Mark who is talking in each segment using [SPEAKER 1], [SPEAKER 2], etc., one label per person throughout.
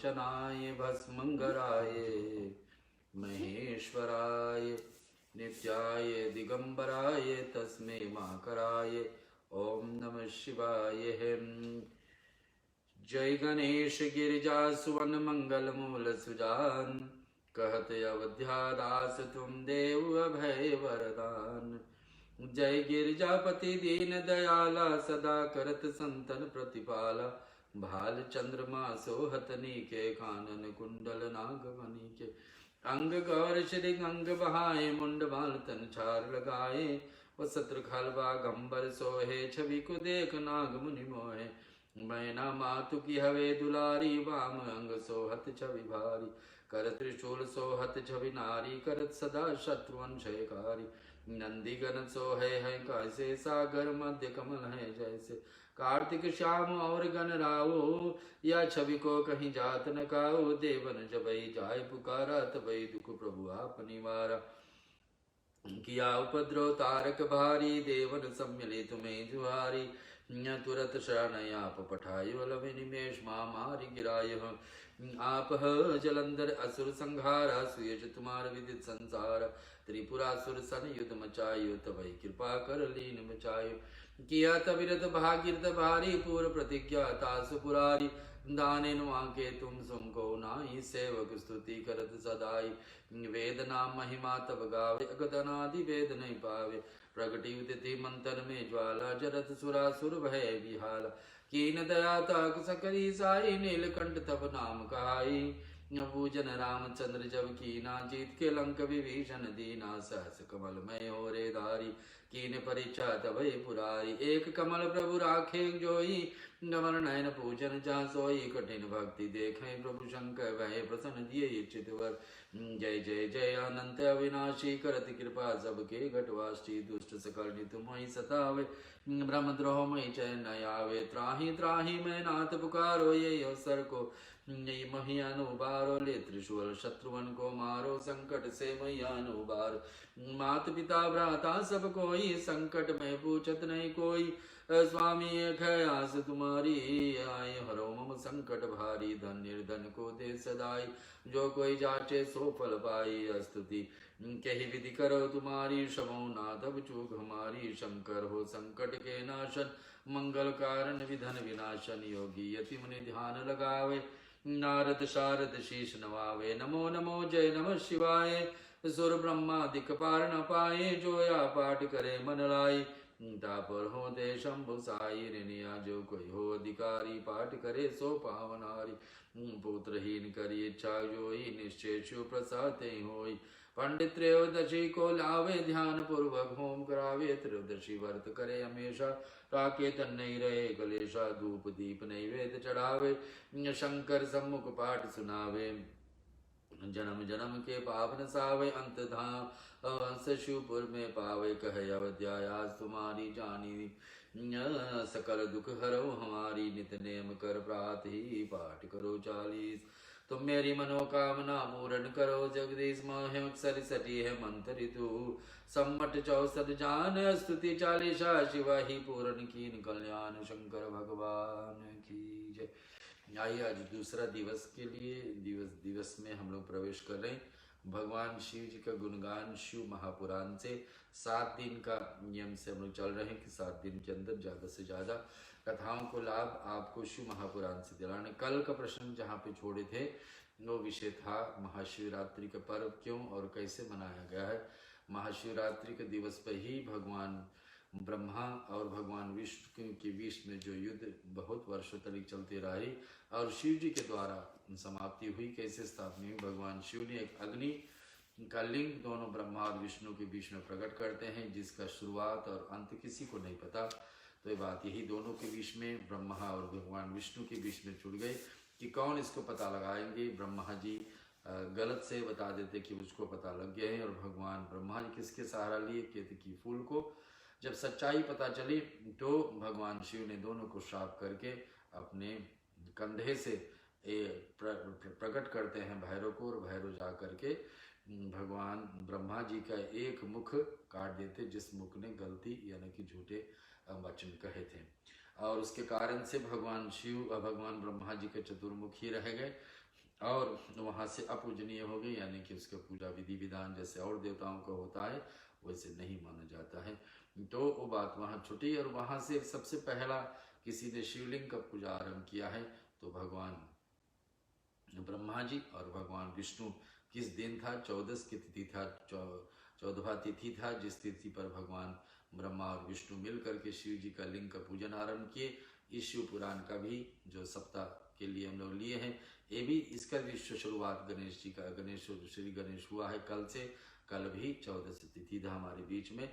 [SPEAKER 1] लोचनाय भस्मंगराय महेश्वराय नित्याय दिगंबराय तस्मै माकराय ओम नमः शिवाय। जय गणेश गिरिजा सुवन मंगल मूल सुजान कहत अवध्यादास तुम देव अभय वरदान। जय गिरिजापति दीन दयाला सदा करत संतन प्रतिपाला। भाल चंद्रमा सोहत नीके कानन कुंडल नागमणि के। अंग गौर श्री गंग बहाए मुंड बाल तन छार लगाए। वसत्र खलवा गंबर सोहे छवि को देख नाग मुनि मोहे। मैना मातु की हवे दुलारी वाम अंग सोहत छवि भारी। कर त्रिशूल सोहत छवि नारी करत सदा शत्रुअन क्षयकारी। नंदी गण सोहे है कैसे सागर मध्य कमल है जैसे। कार्तिक श्याम और गण रावो या छवि को कहीं जात न काओ। देवन जबई जाय पुकारा तबई दुख प्रभु आप निवारा। किया उपद्रव तारक भारी देवन सम्मिलित में जुहारी। तुरत शरण आप पठायो लव निमेष मारी गिराय। आप जलंधर असुर संहारा सुयज तुम्हार विदित संसार। त्रिपुरासुर सन युद्ध मचायो तबई कृपा कर लीन मचायो। किया तविरत भागीरथ भारी पूर्व प्रतिज्ञा तासु पुरारी। दानेन वांके तुम सुमको नाई सेवक स्तुति करत सदाई। वेद नाम महिमा तब गावे अगत अनादि वेद नहीं पावे। प्रगति उदिति मंत्र में ज्वाला जरत सुरासुर भय विहाला। कीन दया ताक सकरी साई नीलकंठ तब नाम कहाई। पूजन रामचंद्र जब कीना जीत के लंक विभीषण दीना। सहस कमल मय हो रे धारी कीन परीक्षा तबई पुरारी। एक कमल प्रभु राखे जोई नमन नयन पूजन जा सोई। कठिन भक्ति देखें प्रभु शंकर वह प्रसन्न दिए चितवर। जय जय जय अनंत अविनाशी करत कृपा सबके घटवासी। दुष्ट सकल तुमहि सतावे ब्रह्मद्रोह मई चैन न आवे। त्राहि त्राहि मैं नाथ पुकारो ये अवसर को मही अनुबारो। ले त्रिशूल शत्रुवन को मारो संकट से मई अनुबार। मात पिता भ्राता सब कोई संकट में पूछत नहीं कोई। स्वामी एक है आस तुम्हारी आए हरो मम संकट भारी। धन निर्धन को दे सदाई जो कोई जाचे सो फल पाई। स्तुति कही विधि करो तुम्हारी समो ना तब चूक हमारी। शंकर हो संकट के नाशन मंगल कारण विधन विनाशन। योगी यति मुनि ध्यान लगावे नारद शारद शीश नवावे। नमो नमो जय नमः शिवाय सुर ब्रह्मा दिक पार न पाए। जो या पाठ करे मन लाई तापर हो दे शंभु साई। निनिया जो कोई हो अधिकारी पाठ करे सो पावनारी। पुत्रहीन करी इच्छा जोई निश्चय शिव प्रसाद होई। पंडित त्रयोदशी को लावे ध्यान पूर्वक होम करावे। त्रयोदशी व्रत करे हमेशा राके तन नहीं रहे कलेशा। धूप दीप नैवेद्य चढ़ावे शंकर सम्मुख पाठ सुनावे। जन्म जन्म के पावन सावे अंत धाम शिवपुर में पावे। कहे अवध्यायास तुम्हारी जानी सकल दुख हरो हमारी। नित नेम कर प्रात ही पाठ करो 40। तुम मेरी मनोकामना पूर्ण करो जगदीश मोह सर सटी है मंत्र ऋतु। सम्मट 64 जान स्तुति 40 शिवा ही पूर्ण कीन कल्याण। शंकर भगवान की जय। आइए आज दूसरा दिवस के लिए दिवस में हम लोग प्रवेश कर रहे हैं। भगवान शिव जी का गुणगान शिव महापुराण से 7 दिन का नियम से हम लोग चल रहे हैं कि 7 दिन के अंदर ज़्यादा से ज़्यादा कथाओं को लाभ आपको शिव महापुराण से दिलाने। कल का प्रश्न जहाँ पे छोड़े थे वो विषय था महाशिवरात्रि का पर्व क्यों और कैसे मनाया गया है। महाशिवरात्रि के दिवस पर ही भगवान ब्रह्मा और भगवान विष्णु के बीच में जो युद्ध बहुत वर्षों तक चलते रही और शिव जी के द्वारा समाप्ति हुई, कैसे स्थापना हुई। भगवान शिव ने एक अग्नि का लिंग दोनों ब्रह्मा और विष्णु के बीच में प्रकट करते हैं जिसका शुरुआत और अंत किसी को नहीं पता। तो ये बात यही दोनों के बीच में ब्रह्मा और भगवान विष्णु के बीच में छूट गई कि कौन इसको पता लगाएंगे। ब्रह्मा जी गलत से बता देते कि उसको पता लग गया है और भगवान ब्रह्मा जी किसके सहारा लिए केतकी फूल को। जब सच्चाई पता चली तो भगवान शिव ने दोनों को श्राप करके अपने कंधे से प्रकट करते हैं भैरव को और भैरव जा करके भगवान ब्रह्मा जी का एक मुख काट देते जिस मुख ने गलती यानी कि झूठे वचन कहे थे और उसके कारण से भगवान शिव भगवान ब्रह्मा जी के चतुर्मुखी रह गए और वहाँ से अपूजनीय हो गई, यानी कि उसका पूजा विधि विधान जैसे और देवताओं का होता है वैसे नहीं माना जाता है। तो वो बात वहाँ छुटी और वहाँ से सबसे पहला किसी ने शिवलिंग का पूजा आरंभ किया है तो भगवान ब्रह्मा जी और भगवान विष्णु। किस दिन था? 14 की तिथि था, 14वां तिथि था, जिस तिथि पर भगवान ब्रह्मा और विष्णु मिल करके शिव जी का लिंग का पूजन आरंभ किए। इस शिव पुराण का भी जो सप्ताह के लिए हम लोग लिए हैं, ये भी इसका भी शुरुआत गणेश जी का, गणेश श्री गणेश हुआ है कल से। कल भी 14 तिथि था हमारे बीच में।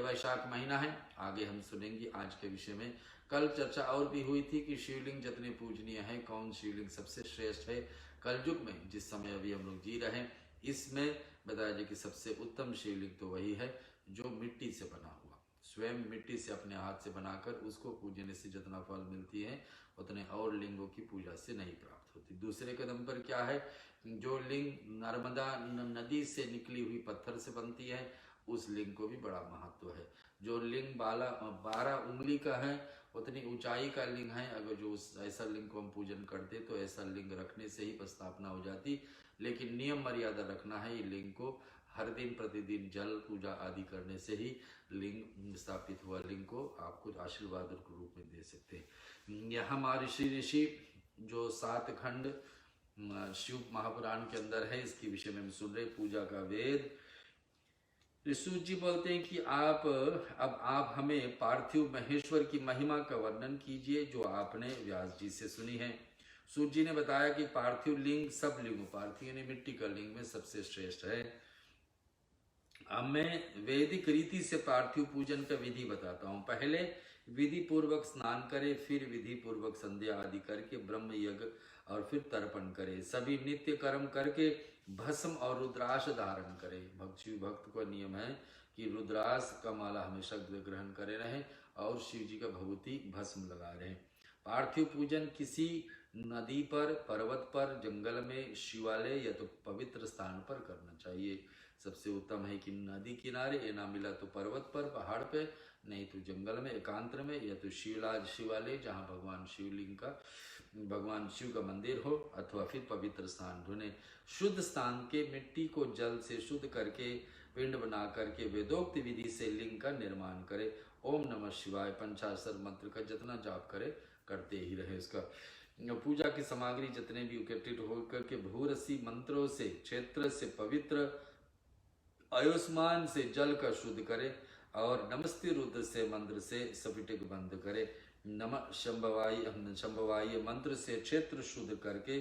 [SPEAKER 1] वैशाख महीना है। आगे हम सुनेंगे आज के विषय में। कल चर्चा और भी हुई थी कि शिवलिंग जितने पूजनीय है, कौन शिवलिंग सबसे श्रेष्ठ है कलयुग में, जिस समय अभी हम लोग जी रहे हैं, इसमें बताया जाए कि सबसे उत्तम शिवलिंग तो वही है जो मिट्टी से बना हुआ, स्वयं मिट्टी से अपने हाथ से बनाकर उसको पूजने से जितना फल मिलती है उतने और लिंगों की पूजा से नहीं प्राप्त होती। दूसरे कदम पर क्या है? जो लिंग नर्मदा नदी से निकली हुई पत्थर से बनती है उस लिंग को भी बड़ा महत्व है। जो लिंग 12 उंगली का है उतनी ऊंचाई का लिंग है। अगर जो ऐसा लिंग को हम पूजन करते तो ऐसा लिंग रखने से ही स्थापना हो जाती, लेकिन नियम मर्यादा रखना है। ये लिंग को हर दिन प्रतिदिन जल पूजा आदि करने से ही लिंग स्थापित हुआ लिंग को आपको आशीर्वाद के रूप में दे सकते हैं। यहाँ महर्षि ऋषि जो 7 खंड शिव महापुराण के अंदर है, इसके विषय में हम सुन रहे। पूजा का वेद। ऋषि जी बोलते हैं कि आप हमें पार्थिव महेश्वर की महिमा का वर्णन कीजिए जो आपने व्यास जी से सुनी है। सूर्य जी ने बताया कि पार्थिव लिंग सब लिंगों, पार्थिव यानी मिट्टी का लिंग में सबसे श्रेष्ठ है। अब मैं वैदिक रीति से पार्थिव पूजन का विधि बताता हूँ। पहले विधि पूर्वक स्नान करे, फिर विधि पूर्वक संध्या आदि करके ब्रह्म यज्ञ और फिर तर्पण करे। सभी नित्य कर्म करके भस्म और रुद्राक्ष धारण करे। शिव भक्त को नियम है कि रुद्राक्ष का माला हमेशा ग्रहण करे रहे और शिव जी का भभूति भस्म लगा रहे। पार्थिव पूजन किसी नदी पर, पर्वत पर, जंगल में, शिवालय या तो पवित्र स्थान पर करना चाहिए। सबसे उत्तम है कि नदी किनारे, या ना मिला तो पर्वत पर, पहाड़ पे, नहीं तो जंगल में एकांतर में, या तो शिवालय जहाँ भगवान शिवलिंग का, भगवान शिव का मंदिर हो, अथवा फिर पवित्र स्थान ढूंढे। शुद्ध स्थान के मिट्टी को जल से शुद्ध करके पिंड बना करके वेदोक्त विधि से लिंग का निर्माण करे। ओम नमः शिवाय पंचाक्षर मंत्र का जितना जाप करे करते ही रहे। उसका पूजा की सामग्री जितने भी एकत्रित होकर के भूरसी मंत्रों से, क्षेत्र से पवित्र, आयुष्मान से जल का शुद्ध करे और नमस्ते रुद्र से मंत्र से स्फटिक बंद करे। नमः शंभवाय मंत्र से क्षेत्र शुद्ध करके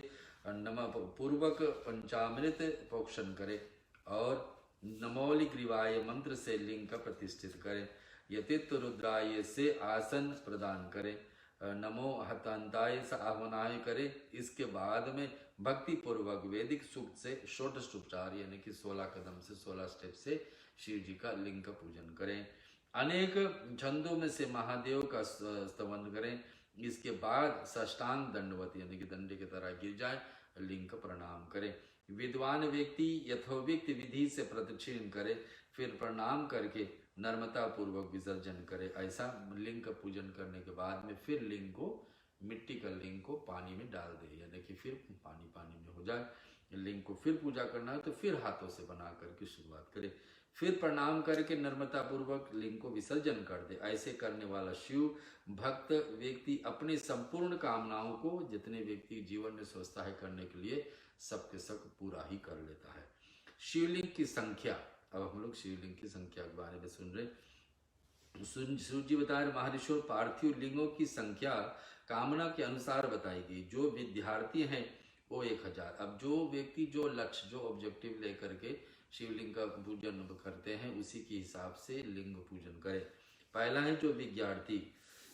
[SPEAKER 1] नमः पूर्वक पंचामृत पोषण करे और नमोलि ग्रीवाय मंत्र से लिंग का प्रतिष्ठित करे। यतित्व रुद्राय से आसन प्रदान करे। नमो हतांताय से आह्वनाय करे। इसके बाद में भक्ति पूर्वक वैदिक सूक्त से षोडशोपचार यानी कि 16 कदम से 16 स्टेप से शिव जी का लिंग का पूजन करें। अनेक छंदों में से महादेव का स्तवन करें। इसके बाद साष्टांग दंडवत यानी कि दंडे की तरह गिर जाए, लिंग का प्रणाम करें। विद्वान व्यक्ति यथोविक्त विधि से प्रदक्षिण करे, फिर प्रणाम करके नर्मता पूर्वक विसर्जन करे। ऐसा लिंग का पूजन करने के बाद में फिर लिंग को, मिट्टी का लिंग को पानी में डाल दे, यानी कि फिर पानी पानी में हो जाए। लिंग को फिर पूजा करना है तो फिर हाथों से बना करके शुरुआत करे, फिर प्रणाम करके नर्मता पूर्वक लिंग को विसर्जन कर दे। ऐसे करने वाला शिव भक्त व्यक्ति अपनी संपूर्ण कामनाओं को, जितने व्यक्ति जीवन में सोचता है करने के लिए, सबके सब पूरा ही कर लेता है। शिवलिंग की संख्या। अब हम लोग शिवलिंग की संख्या के बारे में सुन रहे। सूर्य जी बता रहे महर्षियों पार्थिव लिंगों की संख्या कामना के अनुसार बताई गई। जो विद्यार्थी हैं वो 1000। अब जो व्यक्ति जो लक्ष्य, जो ऑब्जेक्टिव लेकर के शिवलिंग का पूजन करते हैं उसी के हिसाब से लिंग पूजन करें। पहला है जो विद्यार्थी,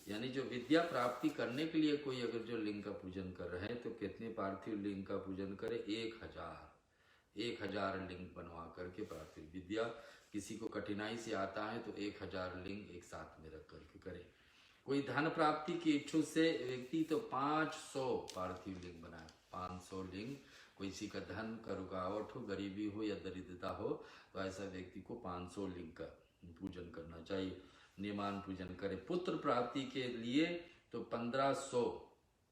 [SPEAKER 1] यानी जो विद्या प्राप्ति करने के लिए कोई अगर जो लिंग का पूजन कर रहे हैं तो कितने पार्थिव लिंग का पूजन करे? 1000 लिंग बनवा करके पार्थिव विद्या। किसी को कठिनाई से आता है तो 1000 लिंग एक साथ में रख करके करे। कोई धन प्राप्ति की इच्छुक से व्यक्ति तो 500 पार्थिव लिंग बनाए। 500 लिंग। किसी का धन का रुकावट हो, गरीबी हो या दरिद्रता हो तो ऐसा व्यक्ति को 500 लिंग का पूजन करना चाहिए। नियमान पूजन करे। पुत्र प्राप्ति के लिए तो 1500,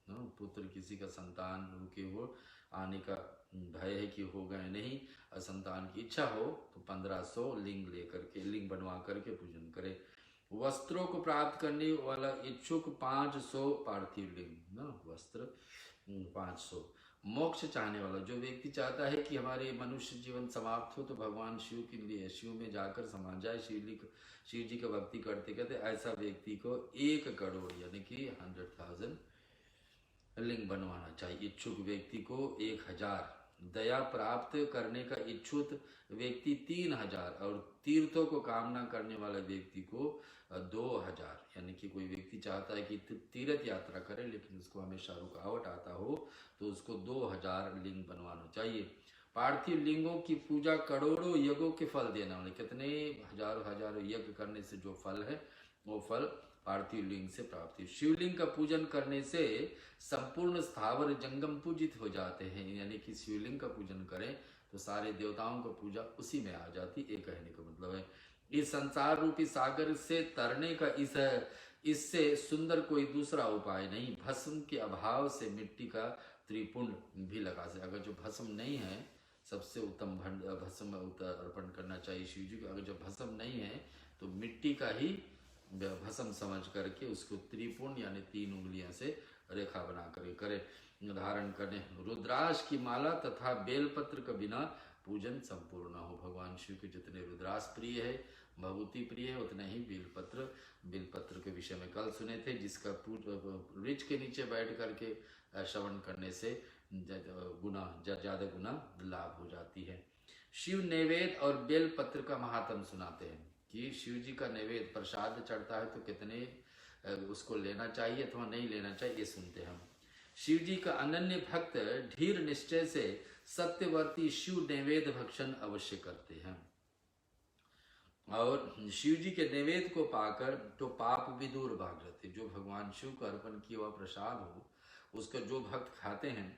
[SPEAKER 1] पुत्र किसी का संतान रुके हो आने का भय है कि हो गए नहीं, संतान की इच्छा हो तो 1500 लिंग लेकर के, लिंग बनवा करके पूजन करें। वस्त्रों को प्राप्त करने वाला इच्छुक 500 पार्थिव लिंग ना, वस्त्र 500। मोक्ष चाहने वाला, जो व्यक्ति चाहता है कि हमारे मनुष्य जीवन समाप्त हो तो भगवान शिव के लिए, शिव में जाकर समा जाए, शिव जी का भक्ति करते करते, ऐसा व्यक्ति को 1 करोड़ यानी कि 100,000 लिंग बनवाना चाहिए। इच्छुक व्यक्ति को 1000, दया प्राप्त करने का इच्छुक व्यक्ति 3000, और तीर्थों को कामना करने वाले व्यक्ति को 2000। यानी कि कोई व्यक्ति चाहता है कि तीर्थ यात्रा करे लेकिन उसको हमेशा रुकावट आता हो तो उसको 2000 लिंग बनवाना चाहिए। पार्थिव लिंगों की पूजा करोड़ों यज्ञों के फल देने वाले, कितने हजारों यज्ञ करने से जो फल है वो फल पार्थिव लिंग से प्राप्त है। शिवलिंग का पूजन करने से संपूर्ण स्थावर जंगम पूजित हो जाते हैं, यानी कि शिवलिंग का पूजन करें तो सारे देवताओं का पूजा उसी में आ जाती, ये कहने का मतलब है। इस संसार रूपी सागर से तरने का इससे सुंदर कोई दूसरा उपाय नहीं। भस्म के अभाव से मिट्टी का त्रिपुंड भी लगा से, अगर जो भस्म नहीं है, सबसे उत्तम भस्म अर्पण करना चाहिए शिव जी को। अगर जो भस्म नहीं है तो मिट्टी का ही भस्म समझ करके उसको त्रिपुंड यानी 3 उंगलियों से रेखा बना कर करे धारण करें। रुद्राक्ष की माला तथा बेलपत्र के बिना पूजन संपूर्ण हो। भगवान शिव के जितने रुद्राक्ष प्रिय है, भभूति प्रिय है, उतने ही बेलपत्र के विषय में कल सुने थे, जिसका वृक्ष के नीचे बैठ करके श्रवण करने से ज्यादा गुना लाभ हो जाती है। शिव नैवेद्य और बेलपत्र का महात्म सुनाते हैं कि शिव जी का नैवेद्य प्रसाद चढ़ता है तो कितने उसको लेना चाहिए अथवा नहीं लेना चाहिए, ये सुनते हैं हम। शिव जी का अनन्य भक्त धीर निश्चय से सत्यवर्ती शिव नैवेद्य भक्षण अवश्य करते हैं, और शिव जी के नैवेद्य को पाकर तो पाप भी दूर भाग जाते। जो भगवान शिव को अर्पण किया हुआ प्रसाद हो उसका जो भक्त खाते हैं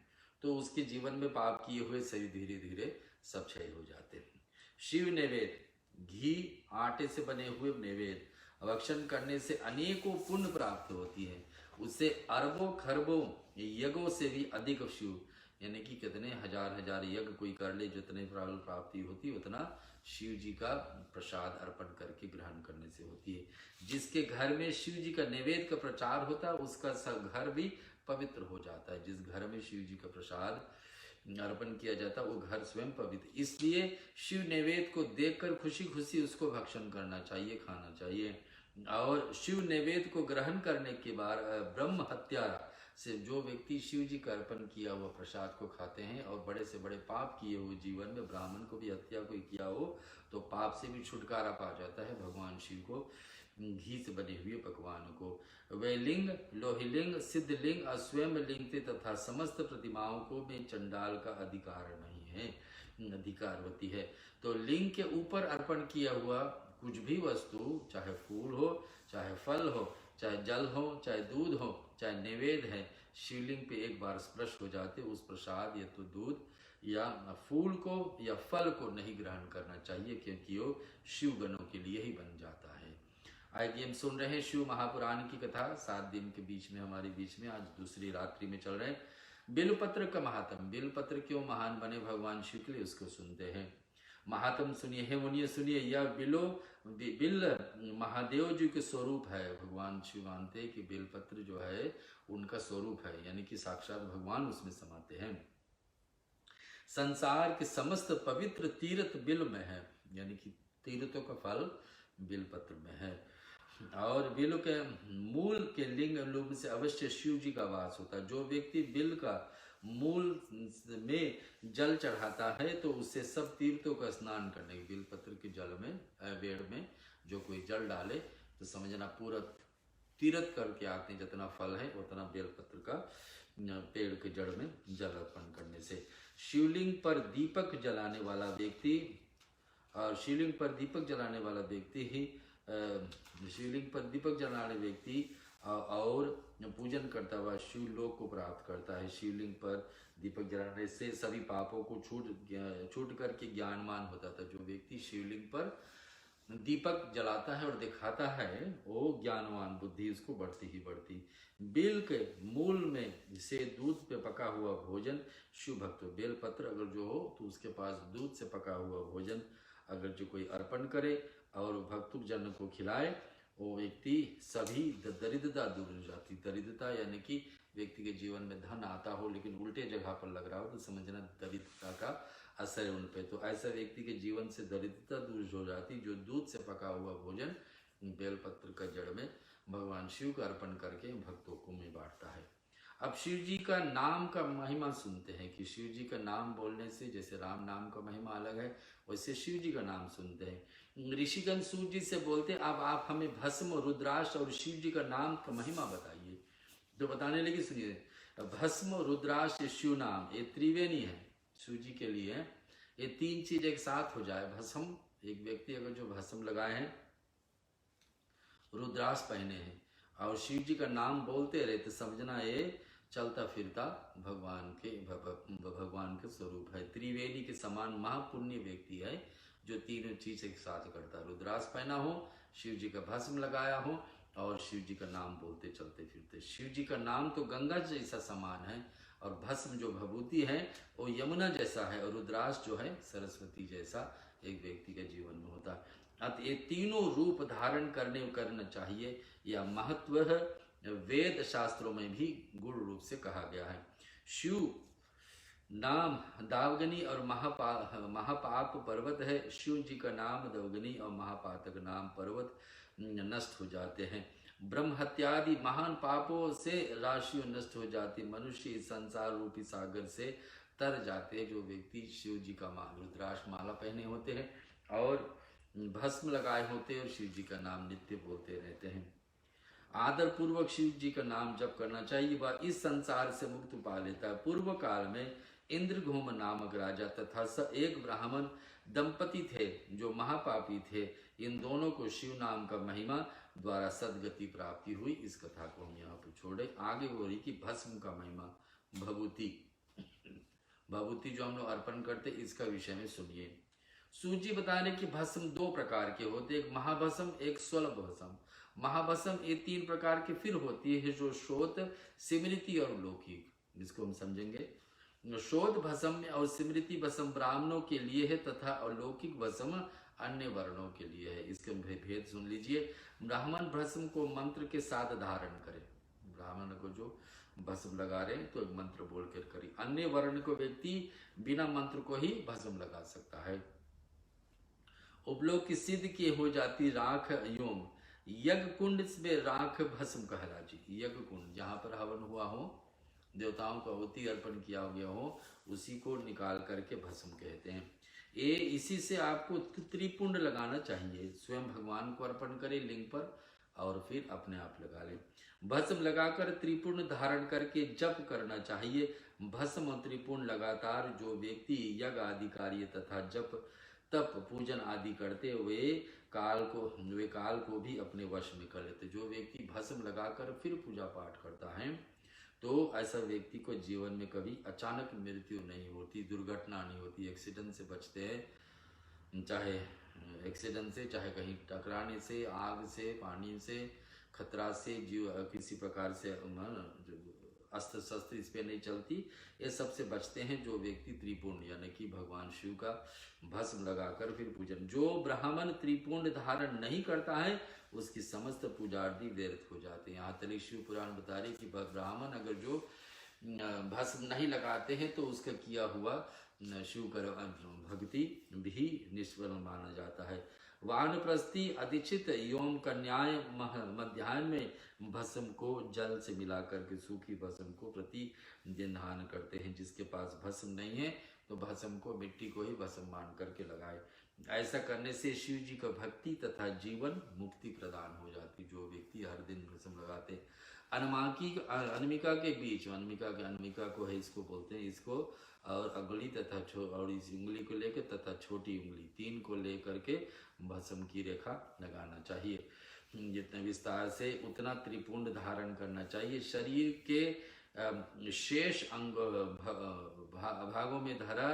[SPEAKER 1] तो उसके जीवन में पाप किए हुए सभी धीरे धीरे सब क्षय हो जाते हैं। शिव नैवेद्य, घी आटे से बने हुए नैवेद्य भक्षण करने से अनेकों पुण्य प्राप्त होती है, उससे अरबों खरबों यज्ञों से भी अधिक शिव, यानी कि कितने हजार यज्ञ कोई कर ले, जितने फल प्राप्ति होती उतना शिव जी का प्रसाद अर्पण करके ग्रहण करने से होती है। जिसके घर में शिव जी का नैवेद्य का प्रचार होता है उसका सब घर भी पवित्र हो जाता है। जिस घर में शिव जी का प्रसाद अर्पण किया जाता है वो घर स्वयं पवित्र। इसलिए शिव नैवेद्य को देखकर खुशी खुशी उसको भक्षण करना चाहिए, खाना चाहिए। और शिव नैवेद्य को ग्रहण करने के बाद ब्रह्म हत्यारा से जो व्यक्ति शिव जी का अर्पण किया हुआ प्रसाद को खाते हैं और बड़े से बड़े पाप किए हुए जीवन में ब्राह्मण को भी हत्या कोई किया हो तो पाप से भी छुटकारा पा जाता है भगवान शिव को घी से बने हुए पकवानों को। वे लिंग, लोहिलिंग, सिद्धलिंग, अस्वयं लिंग तथा समस्त प्रतिमाओं को में चंडाल का अधिकार नहीं है, अधिकारवती है। तो लिंग के ऊपर अर्पण किया हुआ कुछ भी वस्तु, चाहे फूल हो, चाहे फल हो, चाहे जल हो, चाहे दूध हो, चाहे नैवेद्य है, शिवलिंग पे एक बार स्पर्श हो जाते उस प्रसाद या तो दूध या फूल को या फल को नहीं ग्रहण करना चाहिए, क्योंकि वो शिव गणों के लिए ही बन जाता है। आइए हम सुन रहे हैं शिव महापुराण की कथा 7 दिन के बीच में, हमारे बीच में आज दूसरी रात्रि में चल रहे हैं। बेलपत्र का महात्म, बेलपत्र क्यों महान बने भगवान शिव के लिए, उसको सुनते हैं। महात्म सुनिए, हे मुनिए सुनिए, यह बिल महादेव जी के स्वरूप है। भगवान शिव मानते हैं कि बेलपत्र जो है उनका स्वरूप है, यानी कि साक्षात भगवान उसमें समाते हैं। संसार के समस्त पवित्र तीर्थ बिल में है, यानी कि तीर्थों का फल बेलपत्र में है। और बिल के मूल के लिंग से अवश्य शिव जी का वास होता है। जो व्यक्ति बिल का मूल में जल चढ़ाता है तो उससे सब तीर्थों का स्नान करने, बेलपत्र के जल में पेड़ में जो कोई जल डाले तो समझना पूरा तीर्थ करके आते हैं। जितना फल है उतना बेलपत्र का पेड़ के जड़ में जल अर्पण करने से। शिवलिंग पर दीपक जलाने वाला व्यक्ति, और शिवलिंग पर दीपक जलाने वाला व्यक्ति ही शिवलिंग पर दीपक जलाने व्यक्ति और पूजन करता हुआ शिवलोक को प्राप्त करता है। शिवलिंग पर दीपक जलाने से सभी पापों को छूट करके ज्ञानमान होता था। जो व्यक्ति शिवलिंग पर दीपक जलाता है और दिखाता है, वो ज्ञानवान बुद्धि उसको बढ़ती ही बढ़ती। बेल के मूल में से दूध पे पका हुआ भोजन शिव भक्त। बेल पत्र अगर जो हो तो उसके पास दूध से पका हुआ भोजन अगर जो कोई अर्पण करे और भक्तुक जन को खिलाए, वो व्यक्ति सभी दरिद्रता दूर हो जाती। दरिद्रता यानी कि व्यक्ति के जीवन में धन आता हो लेकिन उल्टे जगह पर लग रहा हो तो समझना दरिद्रता का असर है उन पे। तो ऐसा व्यक्ति के जीवन से दरिद्रता दूर हो जाती, जो दूध से पका हुआ भोजन बेलपत्र का जड़ में भगवान शिव का अर्पण करके भक्तों को में बांटता है। अब शिव जी का नाम का महिमा सुनते हैं कि शिव जी का नाम बोलने से, जैसे राम नाम का महिमा अलग है, वैसे शिव जी का नाम सुनते हैं। ऋषिगण सूर्य जी से बोलते अब आप हमें भस्म, रुद्राक्ष और शिव जी का नाम का महिमा बताइए। तो बताने लगे, सुनिए, भस्म, रुद्राक्ष, शिव नाम, ये त्रिवेणी है शिव जी के लिए। ये तीन चीज एक साथ हो जाए, भस्म, एक व्यक्ति अगर जो भस्म लगाए हैं, रुद्राक्ष पहने हैं और शिव जी का नाम बोलते रहे तो समझना ये चलता फिरता भगवान के स्वरूप है। त्रिवेणी के समान महापुण्य व्यक्ति है जो तीनों चीज एक साथ करता है। रुद्राक्ष पहना हो, शिव जी का भस्म लगाया हो और शिव जी का नाम बोलते चलते फिरते। शिव जी का नाम तो गंगा जैसा समान है और भस्म जो भभूति है वो यमुना जैसा है और रुद्राक्ष जो है सरस्वती जैसा एक व्यक्ति के जीवन में होता है। अतः ये तीनों रूप धारण करना चाहिए, यह महत्व वेद शास्त्रों में भी गुण रूप से कहा गया है। शिव नाम दावगनी और महापाप पर्वत है। शिव जी का नाम दावगनी और महापातक नाम पर्वत नष्ट हो जाते हैं। ब्रह्म हत्यादि महान पापों से राशियों नष्ट हो जाती। मनुष्य इस संसार रूपी सागर से तर जाते हैं जो व्यक्ति शिव जी का रुद्राक्ष माला पहने होते हैं और भस्म लगाए होते हैं और शिव जी का नाम नित्य बोलते रहते हैं। आदर पूर्वक शिव जी का नाम जप करना चाहिए, वह इस संसार से मुक्त पा लेता है। पूर्व काल में इंद्रघूम नामक राजा तथा एक ब्राह्मण दंपति थे जो महापापी थे। इन दोनों को शिव नाम का महिमा द्वारा सदगति प्राप्ति हुई। इस कथा को हम यहाँ पर छोड़े, आगे हो रही कि भस्म का महिमा, भभूति जो हम लोग अर्पण करते इसका विषय में सुनिए। सूजी बता रहे कि भस्म दो प्रकार के होते, एक महाभस्म, एक स्वल्प भस्म। महाभस्म ये तीन प्रकार की फिर होती है, जो श्रोत, स्मृति और लौकिक, जिसको हम समझेंगे। श्रोत भस्म और स्मृति भस्म ब्राह्मणों के लिए है तथा अलौकिक भस्म अन्य वर्णों के लिए है। इसके भेद सुन लीजिए। ब्राह्मण भस्म को मंत्र के साथ धारण करे, ब्राह्मण को जो भस्म लगा रहे हैं तो एक मंत्र बोल कर करी। अन्य वर्ण को व्यक्ति बिना मंत्र को ही भस्म लगा सकता है। उपलोक की सिद्ध की हो जाती राख योम, यज्ञ कुंड में राख भस्म कहला जी। यज्ञ कुंड जहाँ पर हवन हुआ हो, देवताओं को आहुति अर्पण किया गया हो, उसी को निकाल करके भस्म कहते हैं। ये इसी से आपको त्रिपुंड लगाना चाहिए। स्वयं भगवान को अर्पण करें लिंग पर और फिर अपने आप लगा लें। भस्म लगाकर त्रिपुंड धारण करके जप करना चाहिए। भस्म और त्रिपुंड लगातार जो व्यक्ति यज्ञ आदि कार्य तथा जप तप पूजन आदि करते हुए काल को भी अपने वश में कर लेते। जो व्यक्ति भस्म लगाकर फिर पूजा पाठ करता है तो ऐसा व्यक्ति को जीवन में कभी अचानक मृत्यु नहीं होती, दुर्घटना नहीं होती, एक्सीडेंट से बचते हैं। चाहे एक्सीडेंट से, चाहे कहीं टकराने से, आग से, पानी से, खतरा से, जीव किसी प्रकार से अस्त्र शस्त्र इस पे नहीं चलती, ये सबसे बचते हैं जो व्यक्ति त्रिपुंड यानी कि भगवान शिव का भस्म लगाकर फिर पूजन। जो ब्राह्मण त्रिपुंड धारण नहीं करता है उसकी समस्त पूजा आदि व्यर्थ हो जाते हैं। यहाँ तक शिव पुराण बता रहे कि ब्राह्मण अगर जो भस्म नहीं लगाते हैं तो उसका किया हुआ शिव कर भक्ति भी निष्फल माना जाता है। वानप्रस्थी अधिचित योम कन्याय मध्याह्न में भस्म को जल से मिलाकर के सूखी भस्म को प्रति दिन धारण करते हैं। जिसके पास भस्म नहीं है तो भस्म को मिट्टी को ही भस्म मान करके लगाए। ऐसा करने से शिव जी का भक्ति तथा जीवन मुक्ति प्रदान हो जाती। जो व्यक्ति हर दिन भस्म लगाते, अनमिका के बीच, अनमिका को है इसको बोलते हैं, इसको और अंगुली तथा और इस उंगली को लेकर तथा छोटी उंगली तीन को लेकर के भस्म की रेखा लगाना चाहिए। जितने विस्तार से उतना त्रिपुंड धारण करना चाहिए। शरीर के शेष अंग भागों में धरा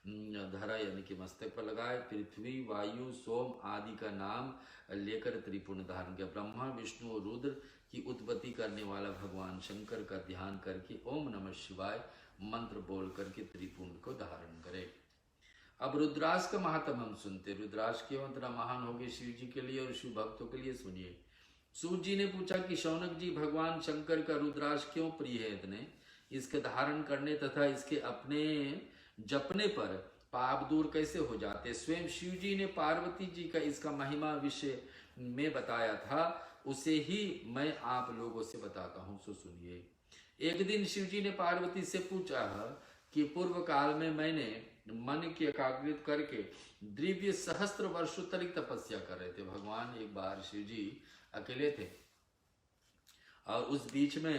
[SPEAKER 1] धरा यानी कि मस्तक पर लगाए। पृथ्वी, वायु, सोम आदि का नाम लेकर त्रिपुंड धारण किया। ब्रह्मा, विष्णु और रुद्र की उत्पत्ति करने वाला भगवान शंकर का ध्यान करके ओम नमः शिवाय मंत्र बोल करके त्रिपुंड को धारण करे। अब रुद्राक्ष का महात्म हम सुनते। रुद्राक्ष क्यों इतना महान हो गए शिव जी के लिए और शिव भक्तों के लिए, सुनिए। सूत जी ने पूछा कि शौनक जी, भगवान शंकर का रुद्राक्ष क्यों प्रिय है इतने? इसके धारण करने तथा इसके अपने जपने पर पाप दूर कैसे हो जाते? स्वयं शिव जी ने पार्वती जी का इसका महिमा विषय में बताया था, उसे ही मैं आप लोगों से बताता हूं, सो सुनिए। एक दिन शिव जी ने पार्वती से पूछा कि पूर्व काल में मैंने मन की एकाग्रित करके दिव्य सहस्त्र वर्षों तक तपस्या कर रहे थे। भगवान एक बार शिव जी अकेले थे और उस बीच में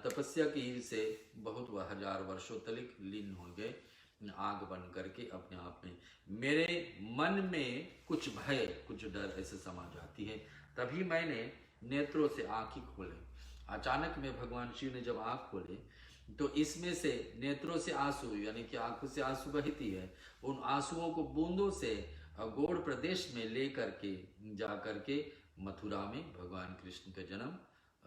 [SPEAKER 1] तपस्या की से बहुत 1000 वर्षों तक लीन हो गए, आग बन करके अपने आप में। मेरे मन में कुछ भय, कुछ डर ऐसे समा जाती है। तभी मैंने नेत्रों से आंखें खोले। अचानक में भगवान शिव ने जब आंख खोले तो इसमें से नेत्रों से आंसू यानी कि आंखों से आंसू बहती है। उन आंसुओं को बूंदों से गौड़ प्रदेश में ले करके जा करके मथुरा में भगवान कृष्ण का जन्म,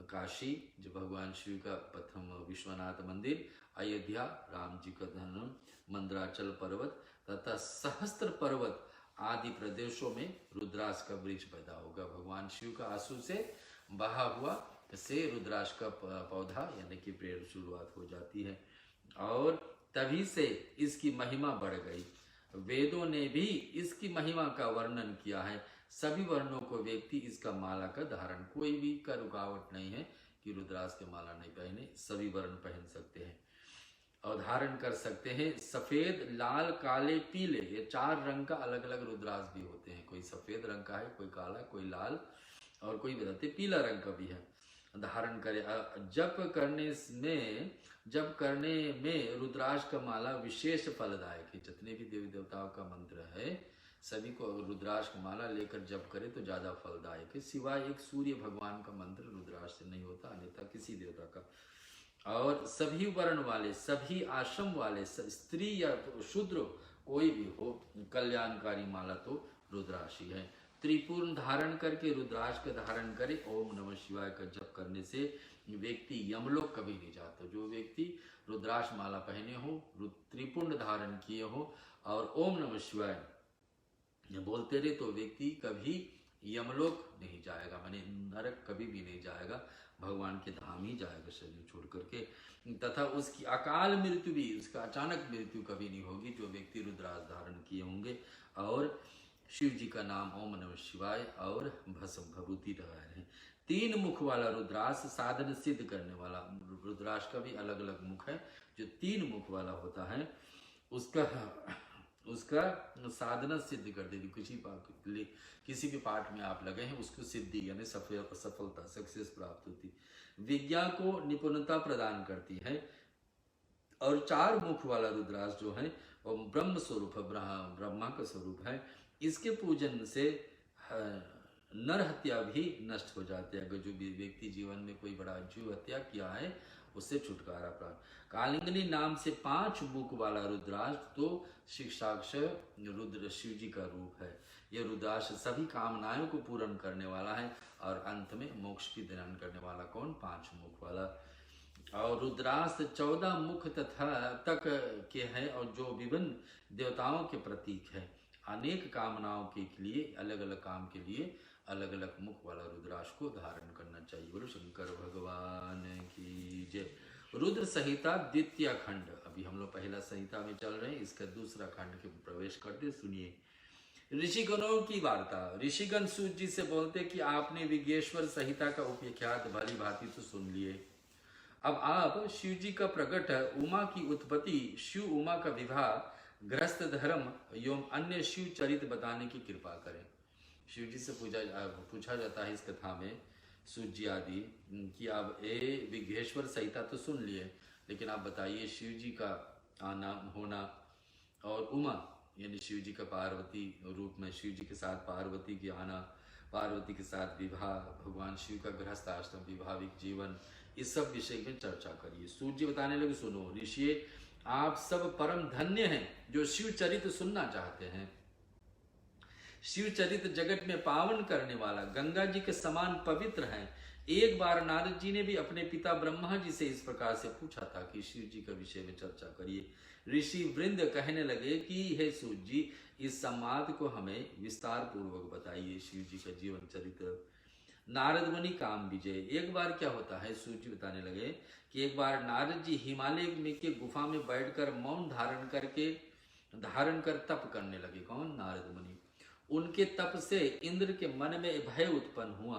[SPEAKER 1] काशी जो भगवान शिव का प्रथम विश्वनाथ मंदिर, अयोध्या राम जी का जन्म, मंदराचल पर्वत तथा सहस्त्र पर्वत आदि प्रदेशों में रुद्राक्ष का वृक्ष पैदा होगा। भगवान शिव का आंसू से बहा हुआ से रुद्राक्ष का पौधा यानी कि पेड़ शुरुआत हो जाती है और तभी से इसकी महिमा बढ़ गई। वेदों ने भी इसकी महिमा का वर्णन किया है। सभी वर्णों को व्यक्ति इसका माला का धारण, कोई भी का रुकावट नहीं है कि रुद्राक्ष की माला नहीं पहने, सभी वर्ण पहन सकते हैं और धारण कर सकते हैं। सफेद, लाल, काले, पीले, ये 4 रंग का अलग अलग रुद्राक्ष भी होते हैं। कोई सफेद रंग का है, कोई काला, कोई लाल और कोई बताते पीला रंग का भी है। धारण करे। जप करने में रुद्राक्ष का माला विशेष फलदायक है। जितने भी देवी देवताओं का मंत्र है सभी को रुद्राक्ष का माला लेकर जप करे तो ज्यादा फलदायक है, सिवाय एक सूर्य भगवान का मंत्र रुद्राक्ष से नहीं होता, अन्यथा किसी देवता का। और सभी वर्ण वाले, सभी आश्रम वाले, स्त्री या शूद्र कोई भी हो, कल्याणकारी माला तो रुद्राक्ष ही है। त्रिपुर धारण करके रुद्राक्ष का धारण करे। ओम नमः शिवाय का जप करने से व्यक्ति यमलोक कभी नहीं जाता। जो व्यक्ति रुद्राक्ष माला पहने हो, त्रिपुंड धारण किए हो और ओम नमः शिवाय बोलते रहे तो व्यक्ति कभी यमलोक नहीं जाएगा, माने नरक कभी भी नहीं जाएगा, भगवान के धाम ही जाएगा शरीर छोड़ करके। तथा उसकी अकाल मृत्यु भी, उसका अचानक मृत्यु कभी नहीं होगी जो व्यक्ति रुद्राक्ष धारण किए होंगे और शिव जी का नाम ओम नमः शिवाय और भस्म भभूति लगाए हैं। 3 मुख वाला रुद्राक्ष साधन सिद्ध करने वाला। रुद्राक्ष का भी अलग अलग मुख है। जो 3 मुख वाला होता है उसका साधना सिद्ध कर देगी। किसी भी पाठ में आप लगे हैं उसको सिद्धि यानी सफलता, सक्सेस प्राप्त होती, विज्ञा को निपुणता प्रदान करती है। और 4 मुख वाला रुद्राक्ष जो है वो ब्रह्म स्वरूप है, ब्रह्मा का स्वरूप है। इसके पूजन से नर हत्या भी नष्ट हो जाती है। अगर जो व्यक्ति जीवन में कोई बड़ा जीव हत्या किया है उससे छुटकारा प्राप्त। कालिंगनी नाम से 5 मुख वाला रुद्राक्ष तो शिक्षाक्ष रुद्र शिव जी का रूप है। यह रुद्राक्ष सभी कामनाओं को पूर्ण करने वाला है और अंत में मोक्ष की प्रदान करने वाला। कौन? 5 मुख वाला। और रुद्राक्ष 14 मुख तथा तक के हैं और जो विभिन्न देवताओं के प्रतीक है। अनेक कामनाओं के लिए, अलग अलग काम के लिए अलग अलग मुख वाला रुद्राक्ष को धारण करना चाहिए। बोलो शंकर भगवान की जय। रुद्र संहिता द्वितीय खंड, अभी हम लोग पहला संहिता में चल रहे हैं, इसका दूसरा खंड के प्रवेश करते। सुनिए ऋषिगणों की वार्ता। ऋषिगण सूत जी से बोलते कि आपने विज्ञेश्वर संहिता का उपख्यात भली भांति तो सुन लिए, अब आप शिव जी का प्रकट, उमा की उत्पत्ति, शिव उमा का विवाह, गृहस्थ धर्म एवं अन्य शिव चरित्र बताने की कृपा करें। शिव जी से पूछा जाता है इस कथा में सूत जी आदि कि आप विघ्नेश्वर संहिता तो सुन लिए, लेकिन आप बताइए शिव जी का आना होना और उमा यानी शिव जी का पार्वती रूप में, शिव जी के साथ पार्वती की आना, पार्वती के साथ विवाह, भगवान शिव का गृहस्थ आश्रम, विवाहिक जीवन, इस सब विषय में चर्चा करिए। सूत जी बताने लगे, सुनो ऋषि, आप सब परम धन्य हैं जो शिव चरित्र सुनना चाहते हैं। शिव चरित्र जगत में पावन करने वाला गंगा जी के समान पवित्र है। एक बार नारद जी ने भी अपने पिता ब्रह्मा जी से इस प्रकार से पूछा था कि शिव जी के विषय में चर्चा करिए। ऋषि वृंद कहने लगे कि हे सूत जी, इस संवाद को हमें विस्तार पूर्वक बताइए, शिव जी का जीवन चरित्र। नारद मुनि काम विजय। एक बार क्या होता है, सूत जी बताने लगे कि एक बार नारद जी हिमालय में के गुफा में बैठकर मौन धारण कर तप करने लगे। कौन? नारद मुनि। उनके तप से इंद्र के मन में भय उत्पन्न हुआ,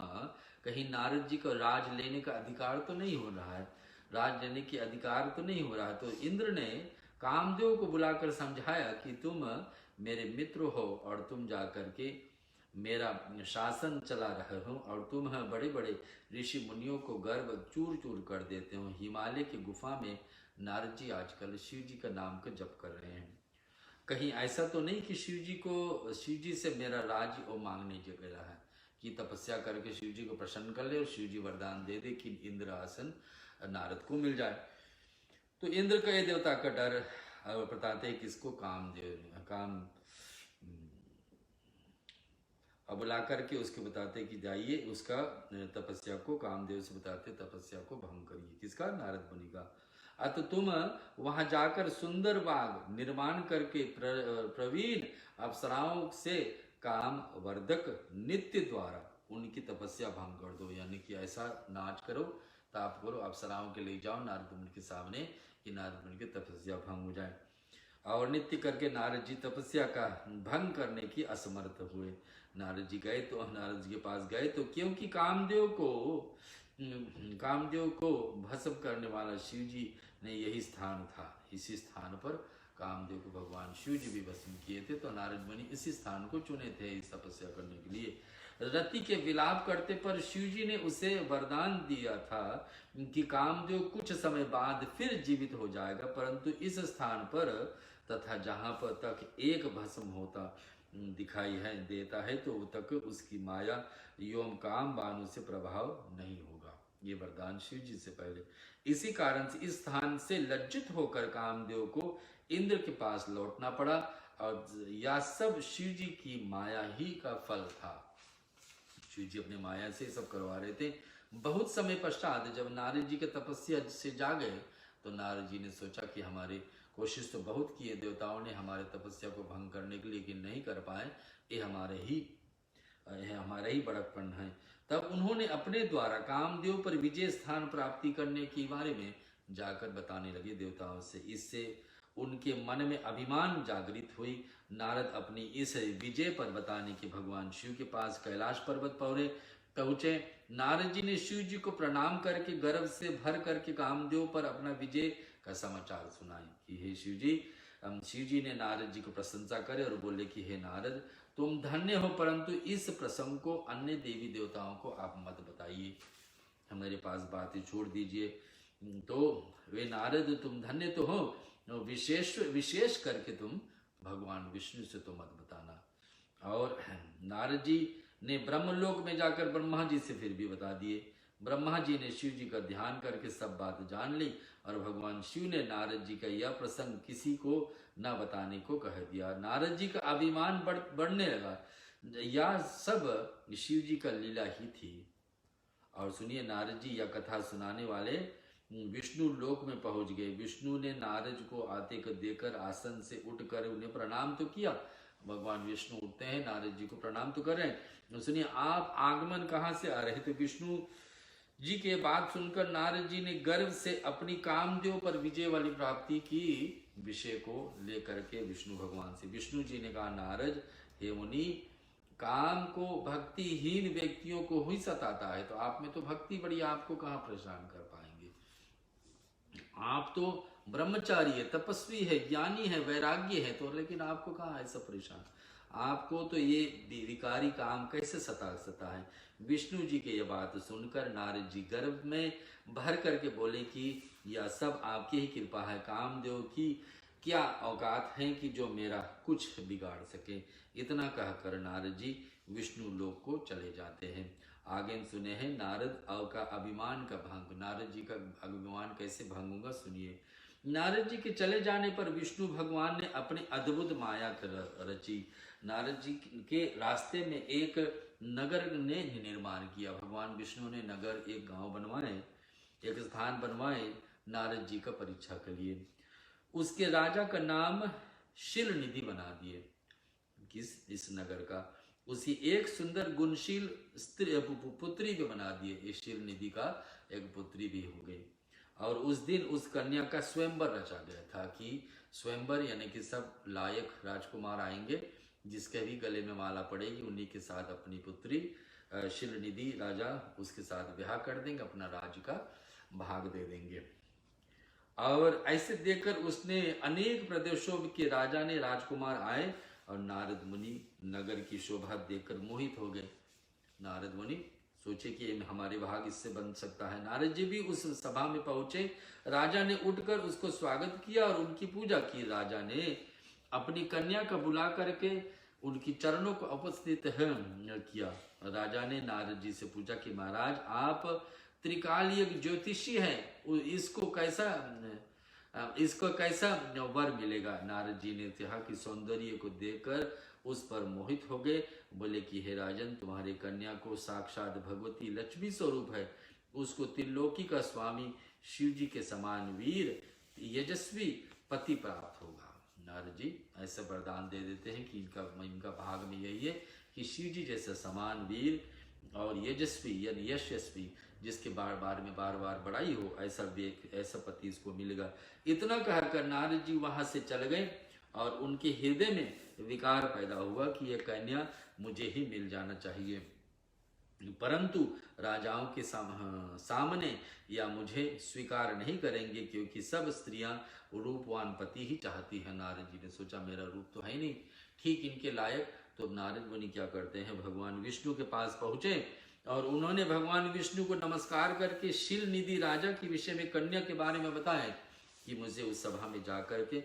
[SPEAKER 1] कहीं नारद जी को राज लेने का अधिकार तो नहीं हो रहा है, राज लेने के अधिकार तो नहीं हो रहा है। तो इंद्र ने कामदेव को बुलाकर समझाया कि तुम मेरे मित्र हो और तुम जाकर के मेरा शासन चला रहे हो और तुम बड़े बड़े ऋषि मुनियों को गर्व चूर चूर कर देते हो। हिमालय की गुफा में नारद जी आजकल शिव जी का नाम का जप कर रहे हैं। कहीं ऐसा तो नहीं कि शिव जी से मेरा राज्य वो मांगने जगह है कि तपस्या करके शिव जी को प्रसन्न कर ले और शिव जी वरदान दे दे कि इंद्र आसन नारद को मिल जाए। तो इंद्र का ये देवता का डर बताते हैं किसको? काम अब बुला करके उसके बताते कि जाइए उसका तपस्या को, कामदेव से बताते तपस्या को भंग करिए। किसका? नारद मुनि का। तो तुम वहां जाकर सुंदर बाग निर्माण करके प्रवीण अप्सराओं से काम वर्धक नित्य द्वारा उनकी तपस्या भंग कर दो। यानी कि ऐसा नाच करो, ताप करो, अप्सराओं के ले जाओ नारद मुनि के सामने कि नारद मुनि की तपस्या भंग हो जाए। और नित्य करके नारद जी तपस्या का भंग करने की असमर्थ हुए। नारद जी के पास गए तो क्योंकि कामदेव को भस्म करने वाला शिव जी ने यही स्थान था, इसी स्थान पर कामदेव को भगवान शिव जी भी भस्म किए थे। तो नारद मुनि इसी स्थान को चुने थे इस तपस्या करने के लिए। रति के विलाप करते पर शिव जी ने उसे वरदान दिया था कि कामदेव कुछ समय बाद फिर जीवित हो जाएगा, परंतु इस स्थान पर तथा जहां पर तक एक भस्म होता दिखाई देता है तो तक उसकी माया एवं काम बाणों से प्रभाव नहीं होगा। ये वरदान शिव जी से पहले। इसी कारण से इस स्थान से लज्जित होकर कामदेव को इंद्र के पास लौटना पड़ा और यह सब शिव जी की माया ही का फल था। शिव जी अपने माया से सब करवा रहे थे। बहुत समय पश्चात जब नारद जी के तपस्या से जागे तो नारद जी ने सोचा कि हमारे कोशिश तो बहुत किए देवताओं ने हमारे तपस्या को भंग करने के लिए, लेकिन नहीं कर पाए। ये हमारा ही बड़कपन है। तब उन्होंने अपने द्वारा कामदेव पर विजय स्थान प्राप्ति करने के बारे में जाकर बताने लगे देवताओं से। इससे उनके मन में अभिमान जागृत हुई। नारद अपनी इस विजय पर बताने के भगवान शिव के पास कैलाश पर्वत पहुंचे। नारद जी ने शिव जी को प्रणाम करके गर्व से भर करके कामदेव पर अपना विजय का समाचार सुनाए कि हे शिव जी ने नारद जी को प्रशंसा करे और बोले कि हे नारद, तुम धन्य हो, परंतु इस प्रसंग को अन्य देवी देवताओं को आप मत बताइए, हमारे पास बातें छोड़ दीजिए। तो वे नारद, तुम धन्य तो हो, विशेष करके तुम भगवान विष्णु से तो मत बताना। और नारद जी ने ब्रह्मलोक में जाकर ब्रह्मा जी से फिर भी बता दिए। ब्रह्मा जी ने शिव जी का ध्यान करके सब बात जान ली और भगवान शिव ने नारद जी का यह प्रसंग किसी को न बताने को कह दिया। नारद जी का अभिमान बढ़ने लगा। यह सब शिव जी का लीला ही थी। और सुनिए, नारद जी यह कथा सुनाने वाले विष्णु लोक में पहुंच गए। विष्णु ने नारद को आते को देकर आसन से उठकर उन्हें प्रणाम तो किया। भगवान विष्णु उठते हैं, नारद जी को प्रणाम तो कर रहे हैं। सुनिए, आप आगमन कहाँ से आ रहे थे? विष्णु जी के बात सुनकर नारद जी ने गर्व से अपनी कामदेव पर विजय वाली प्राप्ति की विषय को लेकर के विष्णु भगवान से, विष्णु जी ने कहा, नारद हे मुनि, काम को भक्तिहीन व्यक्तियों को ही सताता है, तो आप में तो भक्ति बड़ी, आपको कहाँ परेशान कर पाएंगे? आप तो ब्रह्मचारी है, तपस्वी है, ज्ञानी है, वैराग्य है, तो लेकिन आपको कहाँ ऐसा परेशान? आपको तो ये विकारी काम कैसे सता है? विष्णु जी के ये बात सुनकर नारद जी गर्व में भर करके बोले कि यह सब आपकी ही कृपा है। कामदेव की क्या औकात है कि जो मेरा कुछ बिगाड़ सके? इतना कहकर नारद जी विष्णु लोक को चले जाते हैं। आगे सुने हैं नारद का अभिमान का भंग। नारद जी का अभिमान कैसे भंग होगा, सुनिए। नारद जी के चले जाने पर विष्णु भगवान ने अपनी अद्भुत माया रची। नारद जी के रास्ते में एक नगर ने निर्माण किया। भगवान विष्णु ने नगर, एक गांव बनवाए, एक स्थान बनवाए नारद जी का परीक्षा के लिए। उसके राजा का नाम शिल निधि बना दिए। किस? इस नगर का। उसी एक सुंदर गुणशील स्त्री पुत्री भी बना दिए। इस शिल निधि का एक पुत्री भी हो गई। और उस दिन उस कन्या का स्वयंवर रचा गया था कि स्वयंवर यानी कि सब लायक राजकुमार आएंगे, जिसके भी गले में माला पड़ेगी उन्हीं के साथ अपनी पुत्री शिलनिधि राजा उसके साथ ब्याह कर देंगे, अपना राज्य का भाग दे देंगे। और ऐसे देखकर उसने अनेक प्रदेशों के राजा ने राजकुमार आए और नारद मुनि नगर की शोभा देखकर मोहित हो गए। नारद मुनि सोचे कि हमारे भाग इससे बन सकता है। नारद जी भी उस सभा में पहुंचे। राजा ने उठकर उसको स्वागत किया और उनकी पूजा की। राजा ने अपनी कन्या को बुला करके उनकी चरणों को उपस्थित किया। राजा ने नारद जी से पूछा कि महाराज, आप त्रिकालीय ज्योतिषी हैं, इसको कैसा वर मिलेगा? नारद जी ने कहा कि सौंदर्य को देखकर उस पर मोहित हो गए। बोले कि हे राजन, तुम्हारी कन्या को साक्षात भगवती लक्ष्मी स्वरूप है। उसको त्रिलोकी का स्वामी शिव जी के समान वीर यशस्वी पति प्राप्त होगा। नारद जी ऐसा वरदान दे देते हैं कि इनका भाग में यही है कि शिव जी जैसा समान वीर और यशस्वी यानी यशस्वी, जिसके बार बार बड़ाई हो, ऐसा पति इसको मिलेगा। इतना कहकर नारद जी वहां से चल गए और उनके हृदय में विकार पैदा हुआ कि यह कन्या मुझे ही मिल जाना चाहिए, परंतु राजाओं के सामने या मुझे स्वीकार नहीं करेंगे, क्योंकि सब स्त्रियां रूपवान पति ही चाहती हैं। नारद जी ने सोचा मेरा रूप तो है नहीं ठीक इनके लायक। तो नारद मुनि क्या करते हैं, भगवान विष्णु के पास पहुंचे और उन्होंने भगवान विष्णु को नमस्कार करके शिल निधि राजा के विषय में, कन्या के बारे में बताया कि मुझे उस सभा में जाकर के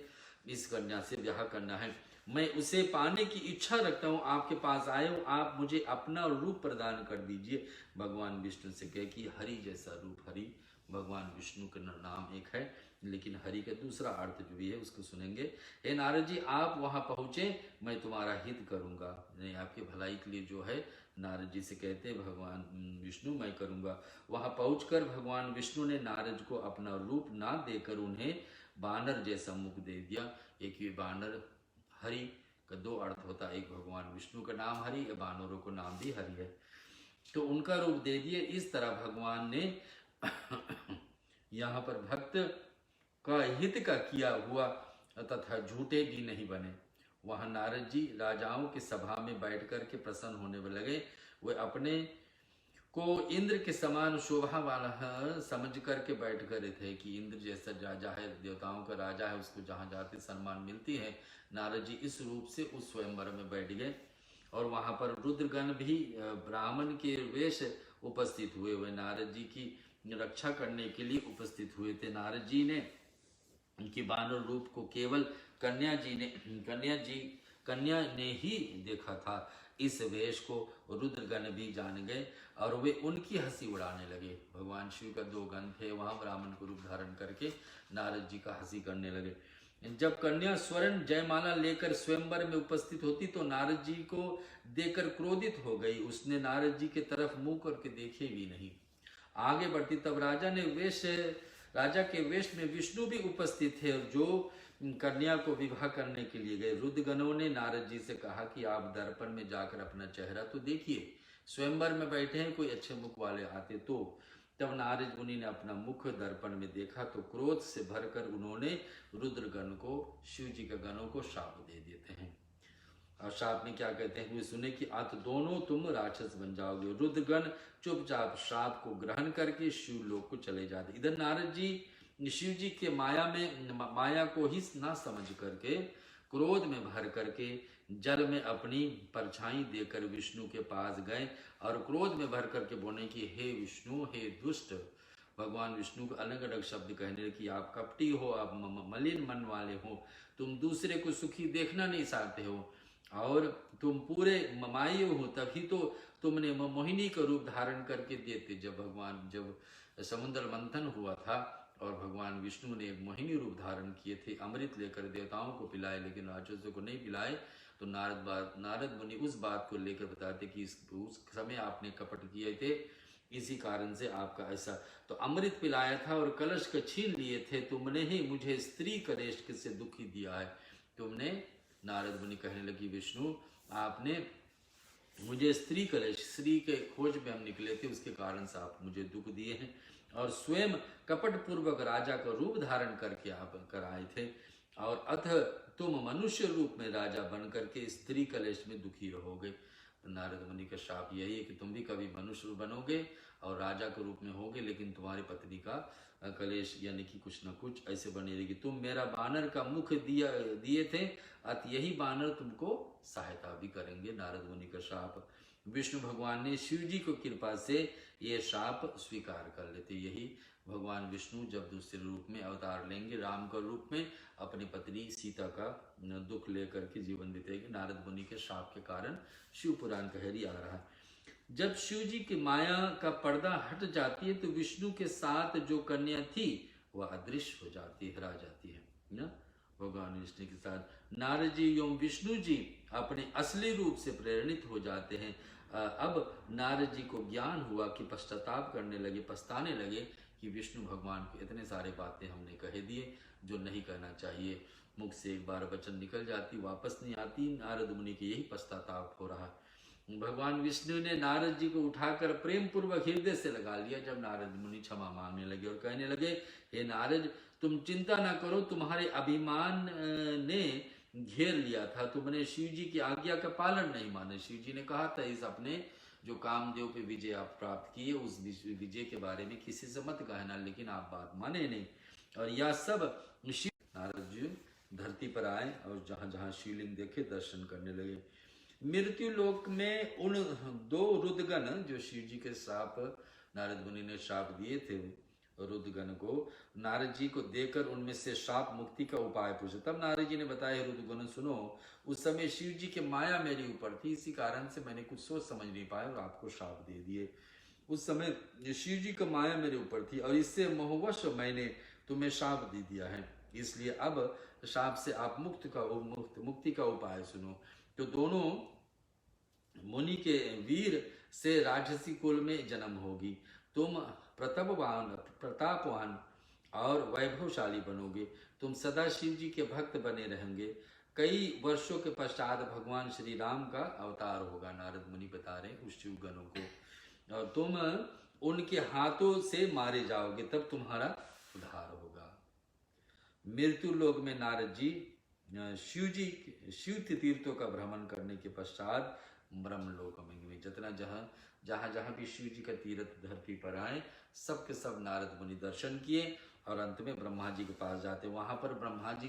[SPEAKER 1] इस कन्या से ब्याह करना है, मैं उसे पाने की इच्छा रखता हूँ, आपके पास आए हूँ, आप मुझे अपना रूप प्रदान कर दीजिए। भगवान विष्णु से कहे कि हरि जैसा रूप, हरि भगवान विष्णु का नाम एक है, लेकिन हरि का दूसरा अर्थ जो भी है उसको सुनेंगे। हे नारद जी, आप वहां पहुंचे, मैं तुम्हारा हित करूंगा, नहीं आपकी भलाई के लिए जो है। नारद जी से कहते भगवान विष्णु मैं करूंगा। वहां पहुंचकर भगवान विष्णु ने नारद को अपना रूप ना देकर उन्हें बानर जैसा मुख दे दिया। एक ये बानर, हरि का दो अर्थ होता है, एक भगवान विष्णु का नाम हरि, बानरों को नाम भी हरि है, तो उनका रूप दे दिए। इस तरह भगवान ने यहाँ पर भक्त का हित का किया हुआ तथा झूठे भी नहीं बने। वहां नारद जी राजाओं की सभा में बैठ कर के प्रसन्न होने में लगे। वे अपने को इंद्र के समान शोभा वाला समझ करके बैठ कर थे कि इंद्र जैसा राजा है, देवताओं का राजा है, उसको जहां जाते सम्मान मिलती है। नारद जी इस रूप से उस स्वयंवर में बैठ गए और वहां पर रुद्रगण भी ब्राह्मण के वेश उपस्थित हुए। वे नारद जी की रक्षा करने के लिए उपस्थित हुए थे। नारद जी ने उनकी बानर रूप को केवल कन्या ने ही देखा था। इस वेश को रुद्रगण भी जान गए और वे उनकी हंसी उड़ाने लगे। भगवान शिव का दो गण थे, वहां ब्राह्मण को रूप धारण करके नारद जी का हंसी करने लगे। जब कन्या स्वर्ण जयमाला लेकर स्वयंवर में उपस्थित होती तो नारद जी को देखकर क्रोधित हो गई। उसने नारद जी के तरफ मुंह करके देखे भी नहीं। आगे बढ़ती तब राजा के वेश में विष्णु भी उपस्थित थे, जो कन्या को विवाह करने के लिए गए। रुद्रगणों ने नारद जी से कहा कि आप दर्पण में जाकर अपना चेहरा तो देखिए, स्वयंवर में बैठे हैं, कोई अच्छे मुख वाले आते तो। तब नारद मुनि ने अपना मुख दर्पण में देखा तो क्रोध से भरकर उन्होंने रुद्रगण को, शिव जी के गणों को शाप दे देते हैं। और शाप में क्या कहते हैं, वे सुने कि अत दोनों तुम राक्षस बन जाओगे। रुद्रगण चुपचाप शाप को ग्रहण करके शिव लोक को चले जाते। इधर नारद जी शिव जी के माया को ही ना समझ करके क्रोध में भर करके जल में अपनी परछाई देकर विष्णु के पास गए और क्रोध में भर करके बोले कि हे विष्णु, हे दुष्ट। भगवान विष्णु को अलग अलग शब्द कहने लगे कि आप कपटी हो, आप मलिन मन वाले हो, तुम दूसरे को सुखी देखना नहीं चाहते हो और तुम पूरे माई हो, तभी तो तुमने मोहिनी का रूप धारण करके देते। जब समुद्र मंथन हुआ था और भगवान विष्णु ने एक मोहिनी रूप धारण किए थे, अमृत लेकर देवताओं को पिलाए लेकिन राक्षसों को नहीं पिलाए। तो नारद मुनि उस बात को लेकर बताते कि उस समय आपने कपट किए थे, इसी कारण से आपका ऐसा। तो अमृत पिलाया था और कलश को छीन लिए थे, तुमने ही मुझे स्त्री कलेश से दुखी दिया है। तुमने, नारद मुनि कहने लगी विष्णु, आपने मुझे स्त्री कलेश, स्त्री के खोज में हम निकले थे, उसके कारण से आप मुझे दुख दिए हैं। और स्वयं कपट पूर्वक राजा का रूप धारण करके आप कर आए थे, और अथ तुम मनुष्य रूप में राजा बन करके स्त्री कलेश में दुखी रहोगे। तो नारद मुनि का शाप यही है कि तुम भी कभी मनुष्य बनोगे और राजा के रूप में होगे, लेकिन तुम्हारी पत्नी का कलेश यानी कि कुछ न कुछ ऐसे बनी रहेगी। तुम मेरा बानर का मुख दिए थे, अत यही बानर तुमको सहायता भी करेंगे। नारद मुनि का शाप। विष्णु भगवान ने शिव जी को कृपा से ये शाप स्वीकार कर लेते। यही भगवान विष्णु जब दूसरे रूप में अवतार लेंगे, राम का रूप में, अपनी पत्नी सीता का दुख लेकर के जीवन बीतेगी। नारद मुनि के शाप के कारण शिव पुराण कहरी आ रहा है। जब शिव जी की माया का पर्दा हट जाती है तो विष्णु के साथ जो कन्या थी वह अदृश्य हो जाती है, हरा जाती है ना। भगवान विष्णु के साथ नारद जी एवं विष्णु जी अपने असली रूप से प्रेरित हो जाते हैं। अब नारद जी को ज्ञान हुआ कि पश्चाताप करने लगे, पछताने लगे कि विष्णु भगवान को इतने सारे बातें हमने कह दिए जो नहीं कहना चाहिए। मुख से एक बार वचन निकल जाती, वापस नहीं आती। नारद मुनि के यही पश्चाताप हो रहा। भगवान विष्णु ने नारद जी को उठाकर प्रेम पूर्वक हृदय से लगा लिया। जब नारद मुनि क्षमा मांगने लगे और कहने लगे, हे नारद, तुम चिंता ना करो, तुम्हारे अभिमान ने घेर लिया था, तुमने शिव जी की आज्ञा का पालन नहीं माने। शिव जी ने कहा था इस अपने जो कामदेव पे विजय आप प्राप्त किए, उस विजय के बारे में किसी से मत कहना, लेकिन आप बात माने नहीं। और यह सब शिव। नारद जी धरती पर आए और जहां जहां शिवलिंग देखे दर्शन करने लगे। मृत्यु लोक में उन दो रुद्रगण जो शिव जी के श्राप, नारद मुनि ने श्राप दिए थे रुद्रगण को, नारद जी को देकर उनमें से श्राप मुक्ति का उपाय पूछा। तब नारद जी ने बताया, रुद्रगण सुनो, उस समय शिव जी की माया मेरे ऊपर थी, इसी कारण से मैंने कुछ सोच समझ नहीं पाया और आपको श्राप दे दिए। उस समय शिव जी का माया मेरे ऊपर थी और इससे मोहवश मैंने तुम्हें श्राप दे दिया है, इसलिए अब श्राप से आप मुक्ति का उपाय सुनो। तो दोनों मुनि के वीर से राजसी कुल में जन्म होगी। तुम प्रतापवान और वैभवशाली बनोगे। तुम सदा शिव जी के भक्त बने रहेंगे। कई वर्षों के पश्चात भगवान श्री राम का अवतार होगा। नारद मुनि बता रहे उस शिवगणों को, और तुम उनके हाथों से मारे जाओगे, तब तुम्हारा उद्धार होगा। मृत्यु लोक में नारद जी शिव तीर्थों का भ्रमण करने के पश्चात ब्रह्मलोक में जहाँ जहाँ भी शिव जी का तीर्थ धरती पर आए, सब के सब नारद मुनि दर्शन किए और अंत में ब्रह्मा जी के पास जाते। वहां पर ब्रह्मा जी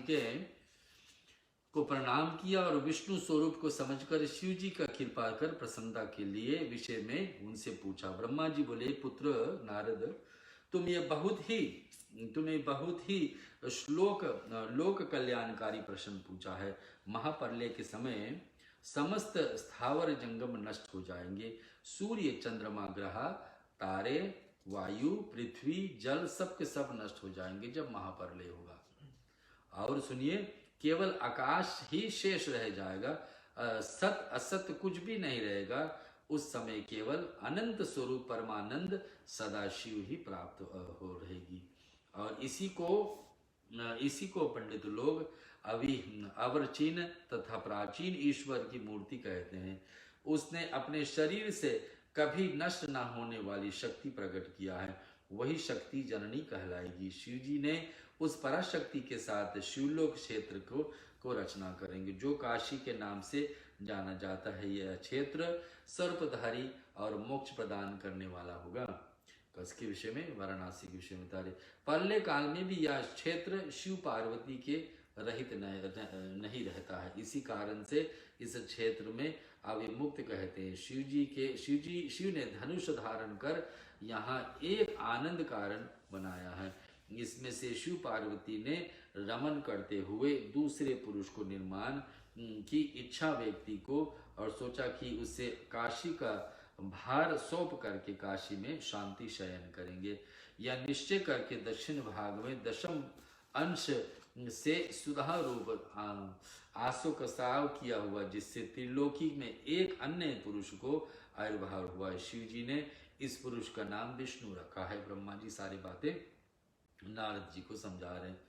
[SPEAKER 1] को प्रणाम किया और विष्णु स्वरूप को समझकर शिव जी का कृपा कर प्रसन्नता के लिए विषय में उनसे पूछा। ब्रह्मा जी बोले, पुत्र नारद, तुम्हें बहुत ही लोक कल्याणकारी प्रश्न पूछा है। महाप्रलय के समय समस्त स्थावर जंगम नष्ट हो जाएंगे। सूर्य, चंद्रमा, ग्रह, तारे, वायु, पृथ्वी, जल सब के सब नष्ट हो जाएंगे जब महाप्रलय होगा। और सुनिए, केवल आकाश ही शेष रह जाएगा, सत असत कुछ भी नहीं रहेगा। उस समय केवल अनंत स्वरूप परमानंद सदाशिव ही प्राप्त हो रहेगी। और इसी को पंडित लोग अवर्चीन तथा प्राचीन ईश्वर की मूर्ति कहते हैं। उसने अपने शरीर से कभी नष्ट न होने वाली शक्ति प्रकट किया है, वही शक्ति जननी कहलाएगी। शिव जी ने उस पराशक्ति के साथ शिवलोक क्षेत्र को रचना करेंगे, जो काशी के नाम से जाना जाता है। यह क्षेत्र सर्पधारी और मोक्ष प्रदान करने वाला होगा। कसके विषय में, वाराणसी के विषय में बता रहे। प्रलय काल में भी यह क्षेत्र शिव पार्वती के रहित नहीं रहता है, इसी कारण से इस क्षेत्र में अविमुक्त कहते हैं। शिव ने धनुष धारण कर यहाँ एक आनंद कारण बनाया है। इसमें से शिव पार्वती ने रमन करते हुए दूसरे पुरुष को निर्माण की इच्छा व्यक्ति को, और सोचा कि उससे काशी का भार सौंप करके काशी में शांति शयन करेंगे। यह निश्चय करके दक्षिण भाग में दशम अंश से सुधा रूप आंसू का स्राव किया हुआ, जिससे त्रिलोकी में एक अन्य पुरुष को आविर्भाव हुआ। शिव जी ने इस पुरुष का नाम विष्णु रखा है। ब्रह्मा जी सारी बातें नारद जी को समझा रहे हैं।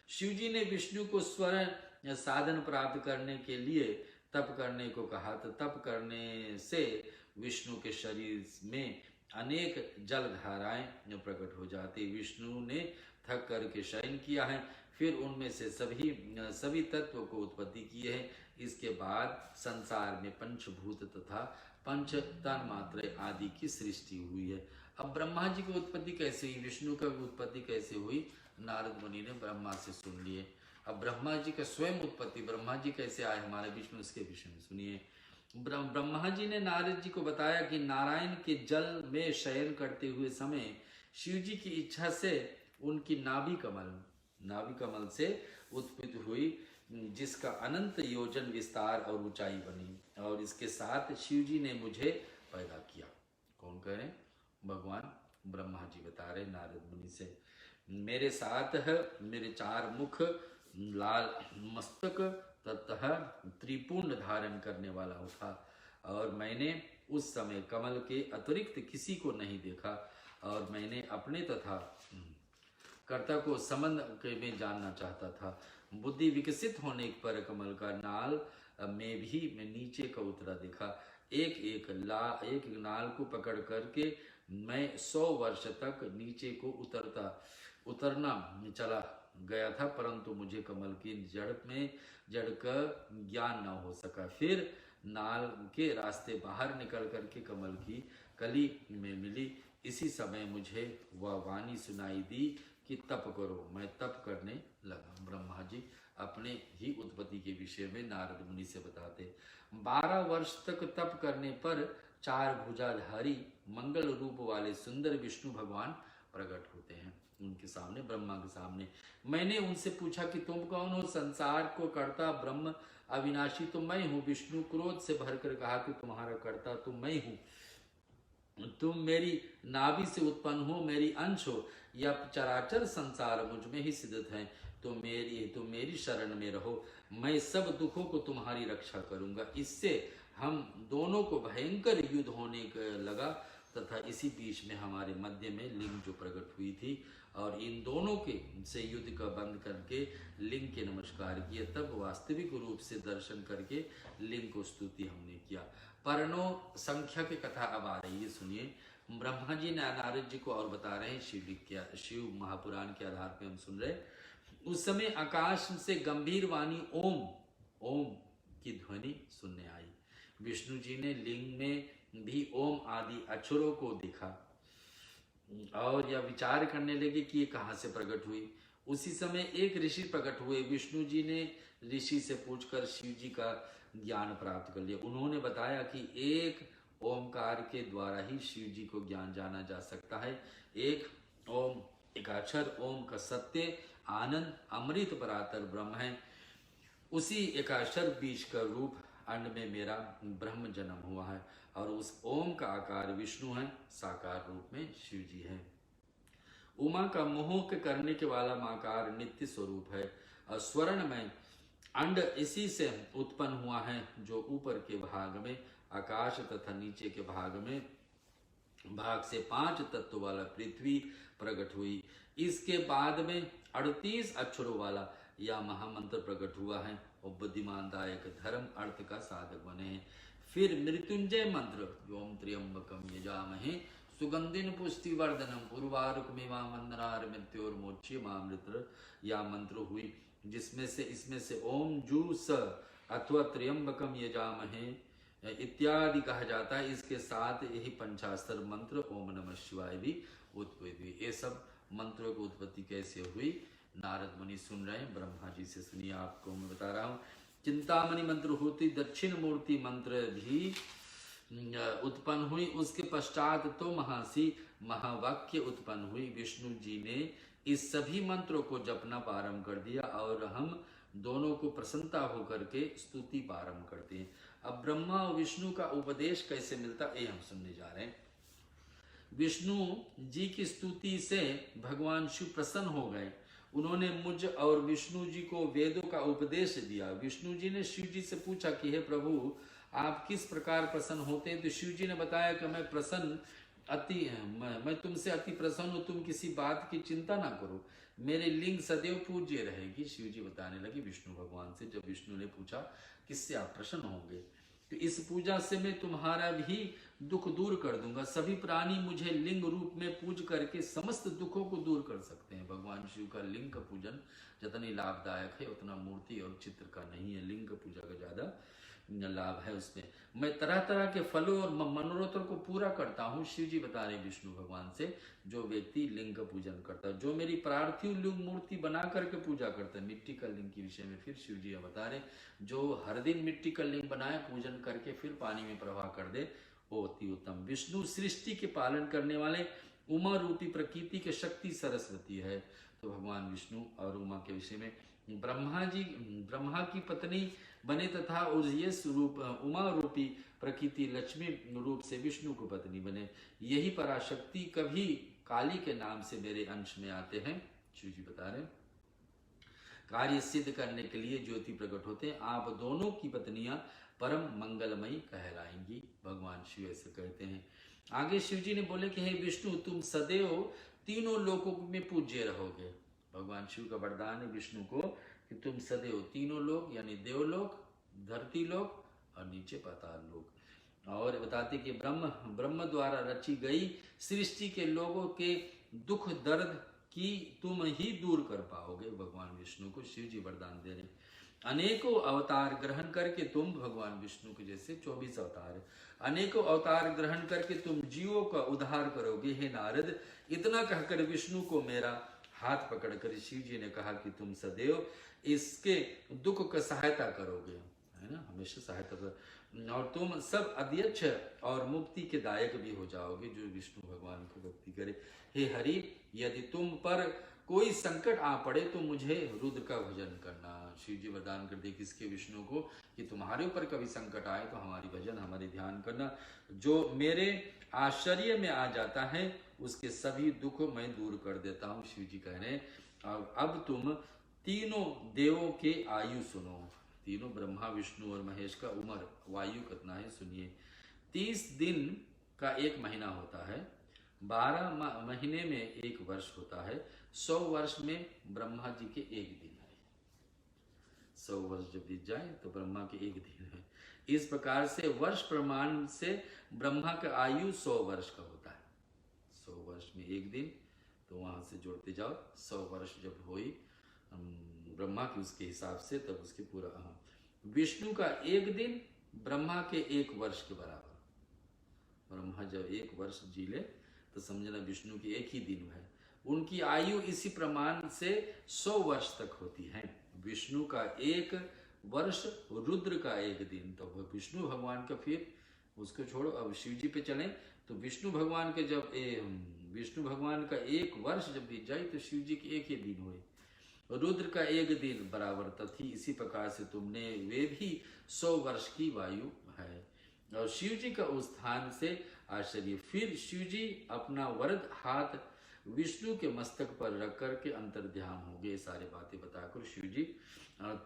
[SPEAKER 1] शिव जी ने विष्णु को स्वर्ण साधन प्राप्त करने के लिए तप करने को कहा, तो तप करने से विष्णु के शरीर में अनेक जल धाराएं प्रकट हो जाती। विष्णु ने थक करके शयन किया है, फिर उनमें से सभी तत्वों को उत्पत्ति की है। इसके बाद संसार में पंचभूत तथा पंच तन मात्रे आदि की सृष्टि हुई है। अब ब्रह्मा जी की उत्पत्ति कैसे हुई, विष्णु का उत्पत्ति कैसे हुई, नारद मुनि ने ब्रह्मा से सुन लिए। अब ब्रह्मा जी का स्वयं उत्पत्ति, ब्रह्मा जी कैसे आए हमारे बीच में, उसके विषय में सुनिए। ब्रह्मा जी ने नारद जी को बताया कि नारायण के जल में शयन करते हुए समय शिव जी की इच्छा से उनकी नाभि कमल से उत्पत्ति हुई, जिसका अनंत योजन विस्तार और ऊंचाई बनी, और इसके साथ शिव जी ने मुझे पैदा किया। कौन कह रहे हैं, भगवान ब्रह्मा जी बता रहे नारद मुनि से। मेरे साथ है, मेरे चार मुख, लाल मस्तक ततः त्रिपुंड धारण करने वाला उठा, और मैंने उस समय कमल के अतिरिक्त किसी को नहीं देखा, और मैंने अपने तथा कर्ता को संबंध में जानना चाहता था। बुद्धि विकसित होने पर कमल का नाल में भी मैं नीचे का उतरा देखा। एक नाल को पकड़ करके मैं 100 वर्ष तक नीचे को उतरना चला गया था, परंतु मुझे कमल की जड़ का ज्ञान न हो सका। फिर नाल के रास्ते बाहर निकल करके कमल की कली में मिली। इसी समय मुझे वह वाणी सुनाई दी कि तप करो। मैं तप करने लगा। ब्रह्मा जी अपने ही उत्पत्ति के विषय में नारद मुनि से बताते। 12 वर्ष तक तप करने पर 4 भुजाधारी मंगल रूप वाले सुंदर विष्णु भगवान प्रकट होते हैं उनके सामने, ब्रह्मा के सामने। मैंने उनसे पूछा कि तुम कौन हो? संसार को कर्ता ब्रह्म अविनाशी तो मैं हूँ। विष्णु क्रोध से भरकर कहा कि तुम्हारा कर्ता तो मैं हूँ, तुम मेरी नाभि से उत्पन्न हो, मेरी अंश हो। यह चराचर संसार मुझ में ही स्थित है। तुम मेरी शरण में रहो, मैं सब दुखों को तुम्हारी रक्षा करूंगा। इससे हम दोनों को भयंकर युद्ध होने लगा, तथा इसी बीच में हमारे मध्य में लिंग जो प्रकट हुई थी, और इन दोनों के से युद्ध का बंद करके लिंग के नमस्कार किया। तब वास्तविक रूप से दर्शन करके लिंग को स्तुति हमने किया। पर्णो संख्या की कथा अब आ रही है, सुनिए। ब्रह्मा जी नारद जी को और बता रहे हैं, शिव महापुराण के आधार पर हम सुन रहे। उस समय आकाश से गंभीर वाणी ओम की ध्वनि सुनने आई। विष्णु जी ने लिंग में भी ओम आदि अक्षरों को देखा और यह विचार करने लगे कि ये कहाँ से प्रकट हुई। उसी समय एक ऋषि प्रकट हुए। विष्णु जी ने ऋषि से पूछकर शिव जी का ज्ञान प्राप्त कर लिया। उन्होंने बताया कि एक ओमकार के द्वारा ही शिव जी को ज्ञान जाना जा सकता है। एक अक्षर ओम का सत्य आनंद अमृत परातर ब्रह्म है। उसी एकाक्षर बीज का रूप अंड में मेरा ब्रह्म जन्म हुआ है, और उस ओम का आकार विष्णु है, साकार रूप में शिव जी है। उमा का मोह करने के वाला माकार नित्य स्वरूप है, और स्वर्ण में अंड इसी से उत्पन्न हुआ है, जो ऊपर के भाग में आकाश तथा नीचे के भाग से 5 तत्व वाला पृथ्वी प्रकट हुई। इसके बाद में 38 अक्षरों वाला यह महामंत्र प्रकट हुआ है, और बुद्धिमान दायक धर्म अर्थ का साधक बने हैं। फिर मृत्युंजय मंत्र, ओम त्र्यंबकम यजामहे सुगंधिन पुष्टिवर्धनम उर्वारुकमिवामंदनार मृत्योर्मोच्यमामृत, यह मंत्र हुई, इसमें से ओम जूस अथवा त्र्यंबकम यजामहे इत्यादि कहा जाता है। इसके साथ यही पंचास्त्र मंत्र ओम नमः शिवाय भी उत्पत्ति हुई। ये सब मंत्रों की उत्पत्ति कैसे हुई नारद मुनि सुन रहे हैं, ब्रह्मा जी से सुनिए। आपको मैं बता रहा हूँ। चिंतामणि मंत्र होती, दक्षिण मूर्ति मंत्र भी उत्पन्न हुई। उसके पश्चात तो महावाक्य उत्पन्न हुई। विष्णु जी ने इस सभी मंत्रों को जपना प्रारंभ कर दिया, और हम दोनों को प्रसन्नता होकर के स्तुति प्रारंभ करते हैं। अब ब्रह्मा और विष्णु का उपदेश कैसे मिलता ये हम सुनने जा रहे हैं। विष्णु जी की स्तुति से भगवान शिव प्रसन्न हो गए। उन्होंने मुझ और विष्णु जी को वेदों का उपदेश दिया। विष्णु जी ने शिव जी से पूछा कि हे प्रभु, आप किस प्रकार प्रसन्न होते हैं? तो शिव जी ने बताया कि मैं तुमसे अति प्रसन्न हूँ, तुम किसी बात की चिंता ना करो, मेरे लिंग सदैव पूज्य रहेगी। शिव जी बताने लगे विष्णु भगवान से, जब विष्णु ने पूछा किससे आप प्रसन्न होंगे, तो इस पूजा से मैं तुम्हारा भी दुख दूर कर दूंगा। सभी प्राणी मुझे लिंग रूप में पूज करके समस्त दुखों को दूर कर सकते हैं। भगवान शिव का लिंग का पूजन जितनी लाभदायक है उतना मूर्ति और चित्र का नहीं है। लिंग पूजा का ज्यादा लाभ है उसमें। मैं तरह तरह के फलों और मनोरथों को पूरा करता हूँ। शिव जी बता रहे विष्णु भगवान से, जो व्यक्ति लिंग का पूजन करता है, जो मेरी पार्थिव लिंग मूर्ति बना करके पूजा करता है। मिट्टी का लिंग के विषय में फिर शिव जी बता रहे, जो हर दिन मिट्टी का लिंग बनाए, पूजन करके फिर पानी में प्रवाह कर दे, वो अति उत्तम। विष्णु सृष्टि के पालन करने वाले उमा रूपी प्रकृति के शक्ति सरस्वती है। तो भगवान विष्णु और उमा के विषय में, ब्रह्मा की पत्नी बने तथा ये स्वरूप उमा रूपी प्रकृति लक्ष्मी रूप से विष्णु को पत्नी बने। यही पराशक्ति कभी काली के नाम से मेरे अंश में आते हैं। शिव जी बता रहे, कार्य सिद्ध करने के लिए ज्योति प्रकट होते हैं। आप दोनों की पत्नियां परम मंगलमयी कहलाएंगी। भगवान शिव ऐसे कहते हैं। आगे शिव जी ने बोले कि हे विष्णु, तुम सदैव तीनों लोकों में पूज्य रहोगे। भगवान शिव का वरदान है विष्णु को कि तुम सदैव तीनों लोग यानी देवलोक, धरती लोक और नीचे पाताल लोक। और बताते कि ब्रह्म द्वारा रची गई सृष्टि के लोगों के दुख दर्द की तुम ही दूर कर पाओगे। भगवान विष्णु को शिव जी वरदान दे रहे। अनेकों अवतार ग्रहण करके तुम, भगवान विष्णु के जैसे 24 अवतार है, अनेकों अवतार ग्रहण करके तुम जीवों का उद्धार करोगे। हे नारद, इतना कहकर विष्णु को मेरा हाथ पकड़कर शिव जी ने कहा कि तुम सदैव इसके दुख का सहायता करोगे, है ना, हमेशा सहायता कर, और तुम सब अध्यक्ष और मुक्ति के दायक भी हो जाओगे जो विष्णु भगवान को भक्ति करे। हे हरि, यदि तुम पर कोई संकट आ पड़े तो मुझे रुद्र का भजन करना। शिव जी वरदान कर दे किसके, विष्णु को, कि तुम्हारे ऊपर कभी संकट आए तो हमारी भजन, हमारी ध्यान करना। जो मेरे आश्चर्य में आ जाता है उसके सभी दुख मैं दूर कर देता हूँ। शिव जी कह रहे हैं अब तुम तीनों देवों के आयु सुनो। तीनों ब्रह्मा विष्णु और महेश का उम्र वायु कितना है सुनिए। 30 दिन का एक महीना होता है, 12 महीने में एक वर्ष होता है, 100 वर्ष में ब्रह्मा जी के एक दिन है। 100 वर्ष जब बीत जाए तो ब्रह्मा के एक दिन है। इस प्रकार से वर्ष प्रमाण से ब्रह्मा का आयु 100 वर्ष का होता है। 100 वर्ष में एक दिन, तो वहां से जोड़ते जाओ, 100 वर्ष जब हुई ब्रह्मा की उसके हिसाब से, तब उसके पूरा विष्णु का एक दिन ब्रह्मा के एक वर्ष के बराबर। ब्रह्मा जब एक वर्ष जी ले तो समझना विष्णु की एक ही दिन है। उनकी आयु इसी प्रमाण से 100 वर्ष तक होती है। विष्णु का एक वर्ष, रुद्र का एक दिन। तो विष्णु भगवान का, फिर उसको छोड़ो, अब शिव जी पे चलें तो विष्णु भगवान के जब विष्णु भगवान का एक वर्ष जब बीत जाए तो शिव जी की एक ही दिन हुए, रुद्र का एक दिन बराबर तथी। इसी प्रकार से तुमने वे भी 100 वर्ष की वायु है। और शिव जी का उस स्थान से आश्चर्य। फिर शिव जी अपना वरद हाथ विष्णु के मस्तक पर रख करके अंतर ध्यान हो गए। सारी बातें बताकर शिव जी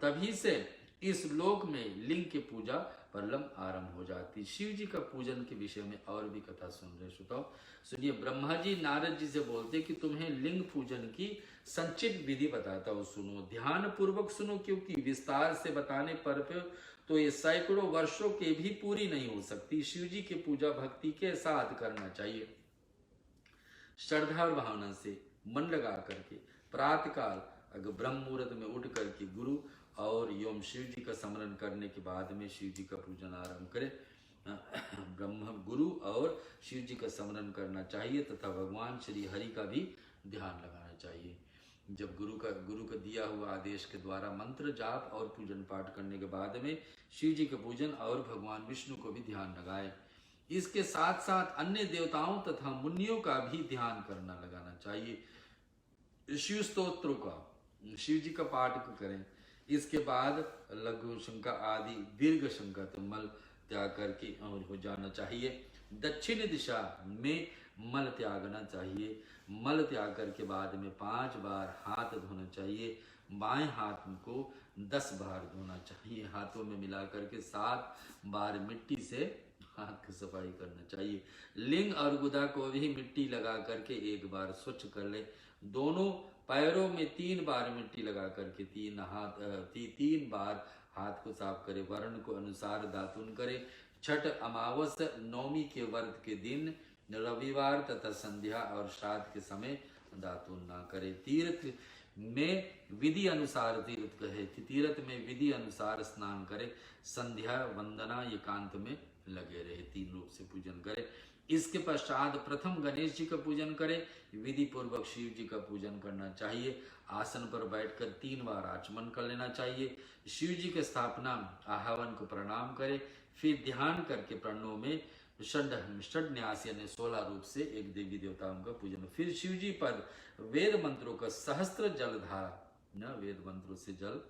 [SPEAKER 1] तभी से इस लोक में लिंग की पूजा प्रलम आरंभ हो जाती। शिव जी का पूजन के विषय में और भी कथा सुन रहे श्रोताओ, सुनिए। ब्रह्मा जी नारद जी से बोलते कि तुम्हें लिंग पूजन की संचित विधि बताता हूँ, सुनो, ध्यान पूर्वक सुनो, क्योंकि विस्तार से बताने पर तो ये सैकड़ों वर्षों के भी पूरी नहीं हो सकती। शिव जी की पूजा भक्ति के साथ करना चाहिए, श्रद्धा और भावना से, मन लगा करके। प्रातःकाल अगर ब्रह्म मुहूर्त में उठ करके गुरु और योम शिव जी का स्मरण करने के बाद में शिव जी का पूजन आरंभ करें। ब्रह्म गुरु और शिव जी का स्मरण करना चाहिए तथा भगवान श्री हरि का भी ध्यान लगाना चाहिए। जब गुरु का दिया हुआ आदेश के द्वारा मंत्र जाप और पूजन पाठ करने के बाद में शिव जी का पूजन और भगवान विष्णु को भी ध्यान लगाए। इसके साथ साथ अन्य देवताओं तथा मुनियों का भी ध्यान करना लगाना चाहिए। शिव स्तोत्रों का, शिव जी का पाठ करें। इसके बाद लघु शंका आदि दीर्घ शंका, तो त्याग करके और हो जाना चाहिए। दक्षिण दिशा में मल त्यागना चाहिए। मल त्याग करके बाद में 5 बार हाथ धोना चाहिए। बाएं हाथ को 10 बार धोना चाहिए। हाथों में मिला करके 7 बार मिट्टी से हाथ की सफाई करना चाहिए। लिंग और गुदा को भी मिट्टी लगा करके 1 बार स्वच्छ कर ले। दोनों पैरों में 3 बार मिट्टी लगा करके 3 बार हाथ को साफ करे। वर्ण को अनुसार दातुन करे। छठ, अमावस्या, नवमी के व्रत के दिन, रविवार तथा संध्या और श्राद्ध के समय दातुन ना करे। तीर्थ में विधि अनुसार तीर्थ कहे, तीर्थ में विधि अनुसार स्नान करे। संध्या वंदना एकांत में लगे रहे। 3 रूप से पूजन करे। इसके पश्चात प्रथम गणेश जी का पूजन करें। विधि पूर्वक शिव जी का पूजन करना चाहिए। आसन पर बैठकर 3 बार आचमन कर लेना चाहिए। शिव जी की स्थापना आह्वान को प्रणाम करें। फिर ध्यान करके प्रणव में षड्न्यास यानी 16 रूप से एक देवी देवताओं का पूजन। फिर शिव जी पर वेद मंत्रों का सहस्त्र जलधारा न वेद मंत्रों से जल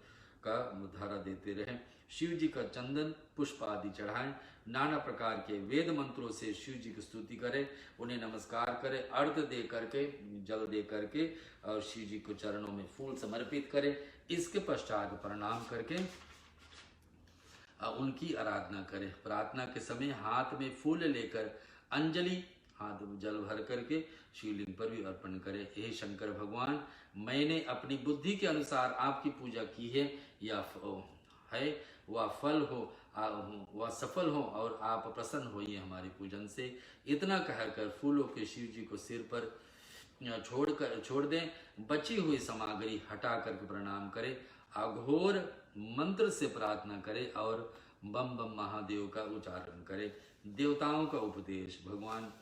[SPEAKER 1] का धारा देते रहें। शिव जी का चंदन पुष्प आदि चढ़ाएं। नाना प्रकार के वेद मंत्रों से शिव जी की स्तुति करें। उन्हें नमस्कार करें। अर्घ दे करके जल दे करके और शिव जी को चरणों में फूल समर्पित करें। इसके पश्चात प्रणाम करके उनकी आराधना करें। प्रार्थना के समय हाथ में फूल लेकर अंजलि हाथ जल भर करके शिवलिंग पर भी अर्पण करें। हे शंकर भगवान, मैंने अपनी बुद्धि के अनुसार आपकी पूजा की है, या है वह फल हो वह सफल हो और आप प्रसन्न होइए हमारी पूजन से। इतना कहकर फूलों के शिव जी को सिर पर छोड़ दें। बची हुई सामग्री हटा करके प्रणाम करें। अघोर मंत्र से प्रार्थना करें और बम बम महादेव का उच्चारण करें। देवताओं का उपदेश। भगवान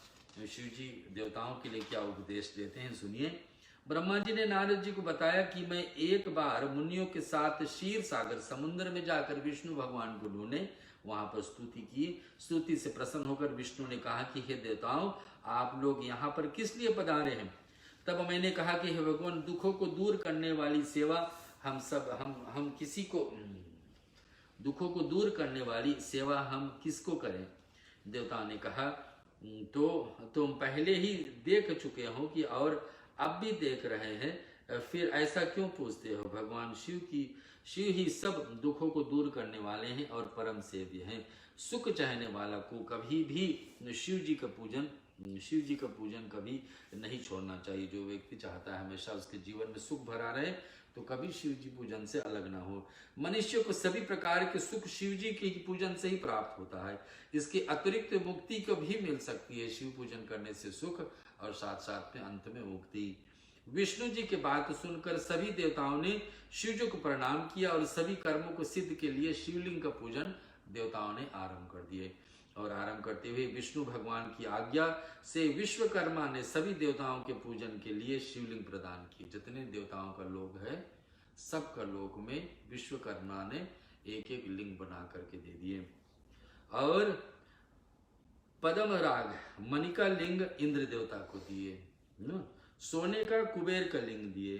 [SPEAKER 1] शिव जी देवताओं के लिए क्या उपदेश देते हैं, सुनिए। ब्रह्मा जी ने नारद जी को बताया कि मैं एक बार मुनियों के साथ क्षीर सागर समुद्र में जाकर विष्णु भगवान को ढूंढे। वहां पर स्तुति की। स्तुति से प्रसन्न होकर विष्णु ने कहा कि हे देवताओं, आप लोग यहाँ पर किस लिए पधारे हैं? तब मैंने कहा कि हे भगवान, दुखों को दूर करने वाली सेवा हम किसी को दुखों को दूर करने वाली सेवा हम किसको करें? देवता ने कहा, तो तुम पहले ही देख चुके हो कि और अब भी देख रहे हैं, फिर ऐसा क्यों पूछते हो? भगवान शिव ही सब दुखों को दूर करने वाले हैं और परम सेव्य हैं। सुख चाहने वाला को कभी भी शिव जी का पूजन कभी नहीं छोड़ना चाहिए। जो व्यक्ति चाहता है हमेशा उसके जीवन में सुख भरा रहे, तो कभी शिव जी पूजन से अलग ना हो। मनुष्य को सभी प्रकार के सुख शिव जी के पूजन से ही प्राप्त होता है। इसके अतिरिक्त मुक्ति को भी मिल सकती है। शिव पूजन करने से सुख और साथ साथ में अंत में मुक्ति। विष्णु जी की बात सुनकर सभी देवताओं ने शिव जी को प्रणाम किया और सभी कर्मों को सिद्ध के लिए शिवलिंग का पूजन देवताओं ने आरंभ कर दिए। और आरंभ करते हुए विष्णु भगवान की आज्ञा से विश्वकर्मा ने सभी देवताओं के पूजन के लिए शिवलिंग प्रदान किए। जितने देवताओं का लोक है, सबका लोक में विश्वकर्मा ने एक एक लिंग बना करके दे दिए। और पद्म राग मणि का लिंग इंद्र देवता को दिए। सोने का कुबेर का लिंग दिए।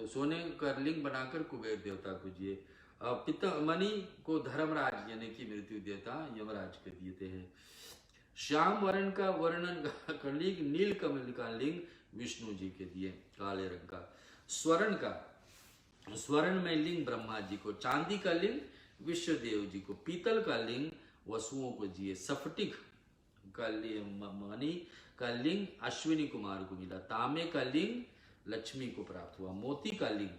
[SPEAKER 1] सोने का लिंग बनाकर कुबेर देवता को दिए। मणि को धर्मराज यानी कि मृत्यु देवता यमराज के दिए हैं। श्याम वर्ण का वर्णन का लिंग, नील कमल का लिंग विष्णु जी के दिए, काले रंग का। स्वर्ण में लिंग ब्रह्मा जी को, चांदी का लिंग विश्वदेव जी को, पीतल का लिंग वसुओं को दिए। सफटिक का मणि का लिंग अश्विनी कुमार को मिला। तांबे का लिंग लक्ष्मी को प्राप्त हुआ। मोती का लिंग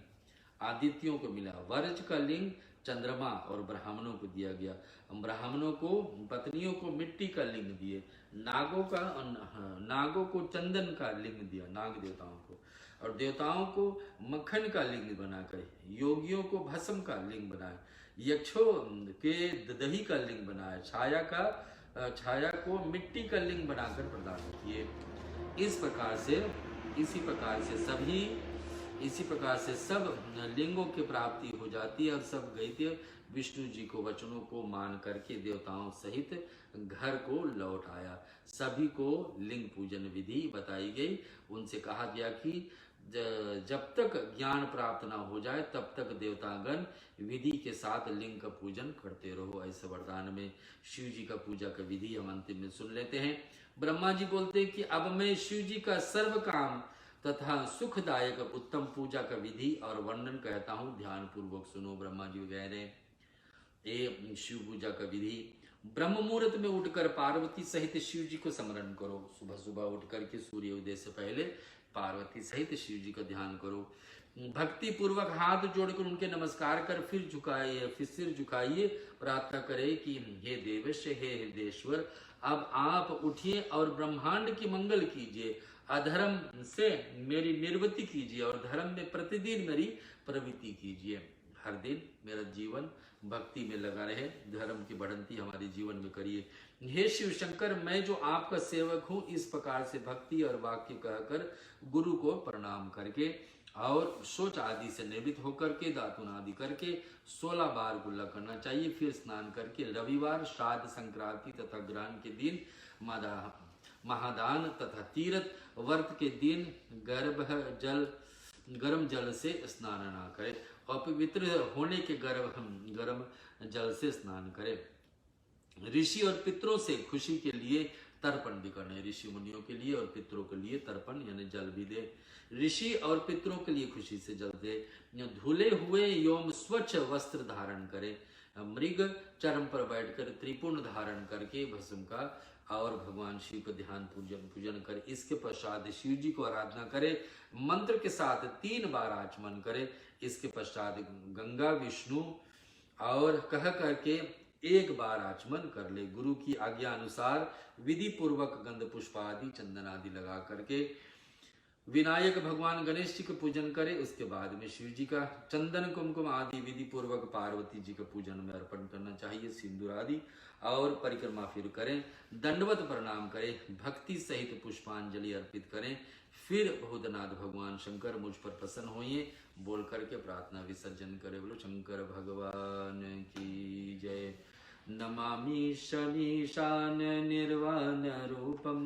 [SPEAKER 1] आदित्यों को मिला। वज्र का लिंग चंद्रमा और ब्राह्मणों को दिया गया। ब्राह्मणों को पत्नियों को मिट्टी का लिंग दिए। नागों को चंदन का लिंग दिया, नाग देवताओं को। और देवताओं को मक्खन का लिंग बनाकर, योगियों को भस्म का लिंग बनाया। यक्षों के दही का लिंग बनाया। छाया को मिट्टी का लिंग बनाकर प्रदान किए। इसी प्रकार से सब लिंगों की प्राप्ति हो जाती है और सब दैत्य विष्णु जी को वचनों को मान करके देवताओं सहित घर को लौट आया। सभी को लिंग पूजन विधि बताई गई। उनसे कहा गया कि जब तक ज्ञान प्राप्त ना हो जाए तब तक देवतागण विधि के साथ लिंग का पूजन करते रहो। ऐसे वरदान में शिव जी का पूजा का विधि हम अंतिम में सुन लेते हैं। ब्रह्मा जी बोलते हैं कि अब मैं शिव जी का सर्व काम तथा सुखदायक उत्तम पूजा का विधि और वर्णन कहता हूँ, ध्यान पूर्वक सुनो। ब्रह्मा जी कह रहे हैं, ये शिव पूजा का विधि। ब्रह्म मुहूर्त में उठकर पार्वती सहित शिव जी को स्मरण करो। सुबह सुबह उठ करके सूर्य उदय से पहले पार्वती सहित शिव जी का ध्यान करो। भक्ति पूर्वक हाथ जोड़कर उनके नमस्कार कर फिर सिर झुकाइए, प्रार्थना करे कि हे देवेश, हे हृदेश्वर, अब आप उठिए और ब्रह्मांड की मंगल कीजिए, अधर्म से मेरी निर्वृत्ति कीजिए और धर्म में प्रतिदिन मेरी प्रवृत्ति कीजिए। हर दिन मेरा जीवन भक्ति में लगा रहे, धर्म की बढ़ंती हमारे जीवन में करिए। हे शिव शंकर, मैं जो आपका सेवक हूँ, इस प्रकार से भक्ति और वाक्य कहकर गुरु को प्रणाम करके और शौच आदि से निवृत्त होकर के दातुन आदि करके 16 बार कुल्ला करना चाहिए। फिर स्नान करके रविवार, श्राद्ध, संक्रांति तथा ग्रहण के दिन महादान तथा तीर्थ व्रत के दिन गर्म जल से स्नान ना करे और पवित्र होने के गर्म जल से स्नान करे। ऋषि और पितरों से खुशी के लिए तर्पण भी करने, ऋषि मुनियों के लिए और पितरों के लिए तर्पण यानी जल भी दे। ऋषि और पितरों के लिए खुशी से जल दे। धुले हुए एवं स्वच्छ वस्त्र धारण करे। मृग चरम पर बैठकर त्रिपुण धारण करके भस्म का और भगवान शिव का ध्यान पूजन करे। इसके पश्चात शिव जी को आराधना करे, मंत्र के साथ 3 बार आचमन करे। इसके पश्चात गंगा, विष्णु और कह करके 1 बार आचमन कर ले। गुरु की आज्ञा अनुसार विधि पूर्वक गंध पुष्प आदि चंदन आदि लगा करके विनायक भगवान गणेश जी का पूजन करे। उसके बाद में शिव जी का चंदन कुमकुम आदि विधि पूर्वक पार्वती जी का पूजन में अर्पण करना चाहिए। सिंदूर आदि और परिक्रमा फिर करें, दंडवत प्रणाम करें, भक्ति सहित पुष्पांजलि अर्पित करें। फिर भूतनाथ भगवान शंकर मुझ पर प्रसन्न होइए बोल करके प्रार्थना विसर्जन करे। बोलो शंकर भगवान की जय। नमामि शमीशान निर्वाण रूपम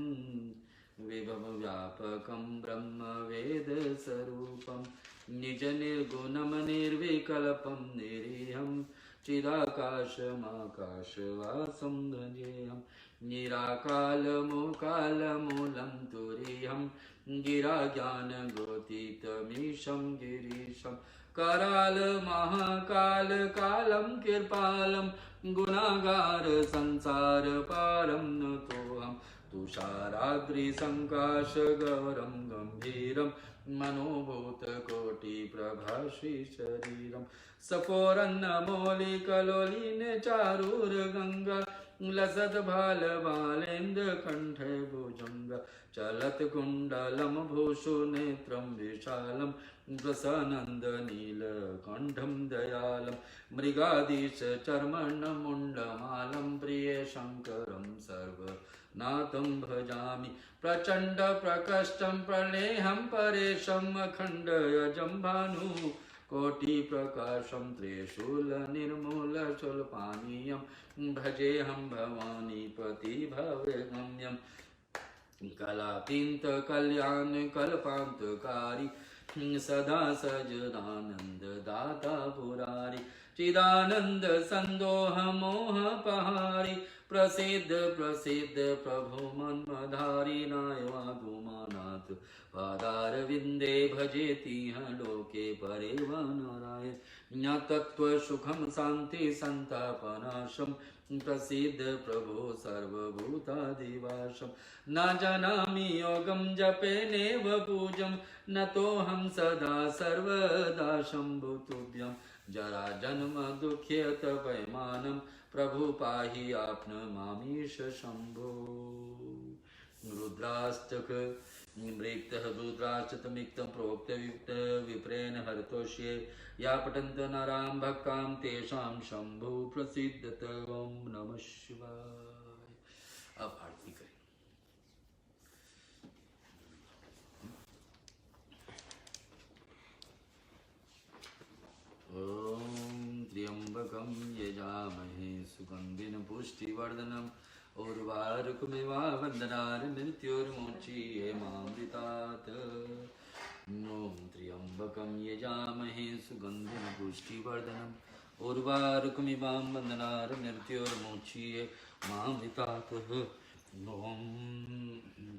[SPEAKER 1] विभव व्यापकं ब्रह्म वेद स्वरूपं निज निर्गुणम निर्विकल्पं निरीहं चिदाकाशमाकाशवासं भजेऽहं निराकालमूकालमूलं तुरीहं गिराज्ञानगोतीतमीशं गिरीशं कराल महाकाल कालं कृपालं गुणागार संसार पारं नतोऽहं तुषाराद्रिसङ्काश गौरं गम्भीरं मनोभूतकोटिप्रभाश्री शरीरं सफोरन्नमौलिकलोलिन चारूरगङ्गा लसद्भालबालेन्द्रकण्ठे भुजङ्ग चलत्कुण्डलं भूषुनेत्रं विशालं रसानन्दनीलकण्ठं दयालं मृगाधीश चर्मणमुण्डमालं प्रिय शङ्करं सर्वनाथं भजामि प्रचण्ड प्रकष्टं प्रलेहं परेशं खण्डयजं भानु कोटि प्रकाशं त्रिशूल निर्मूल शूलपानीयं भजेऽहं भवानीपति भवगम्यं कलातीन्त कल्याण कल्पान्तकारी सदा सजदानंद दाता पुरारी चिदानंद संदोह मोह पहारी प्रसिद्ध प्रसिद्ध प्रभु मन्मधारी नायवा गुमानाथ पादार विंदे भजेति लोके परेव नारायण न तत्व सुखम शांति संतापनाशम प्रसिद्ध प्रभु सर्वभूतादिवासम न जानामि योगम जपेनेव पूजम न तो हम सदा सर्वदा शंभु तुभ्यं जरा जन्म दुःख्यत वैमानम प्रभु पाहि आपनमामीश शंभो रुद्राष्टक मृक्तः रुद्राष्टकमिक्तं प्रोक्तयुक्त विप्रेण हरतोष्ये या पठन्त नरां भक्तां तेषां शंभु प्रसिद्धत। ओम नमः शिवाय। अब आरती करें। ओम त्र्यंबकं त्र्यम्बकं यजामहे सुगन्धिं पुष्टिवर्धनम् उर्वारुकमिवा वन्दनार्मृत्युर्मुच्यते मामृतात्। ॐ त्र्यम्बकं यजामहे सुगन्धिं पुष्टिवर्धनम् उर्वारुकमिवां वन्दनार्मृत्युर्मुच्यते मामृतात्। ॐ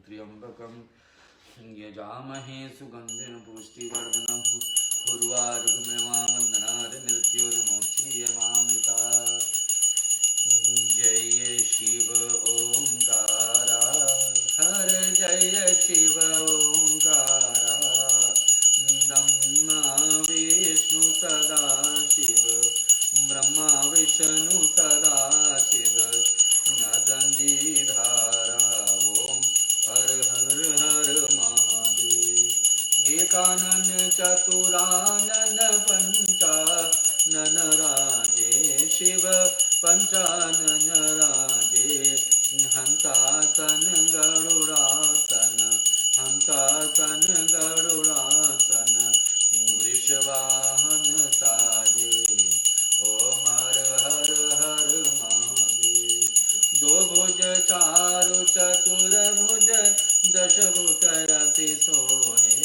[SPEAKER 1] त्र्यम्बकं यजामहे सुगन्धिं पुष्टिवर्धनम् उर्वारुकमिवां वन्दनार्मृत्युर्मुच्यते मामृतात्। जय शिव ओंकारा हर जय शिव ओंकारा ब्रह्मा विष्णु सदा शिव ब्रह्मा विष्णु सदा शिव नदंगीधारा ओम हर हर हर महादेव। एकानन चतुरानन पंचानन राजे शिव पंचानन राजे हंतासन गरुड़ासन हंतासन गरुड़ासन वृषवाहन साजे ओम हर हर हर महादेव। दो भुज चारु चतुर भुज दश भुतयति सोहे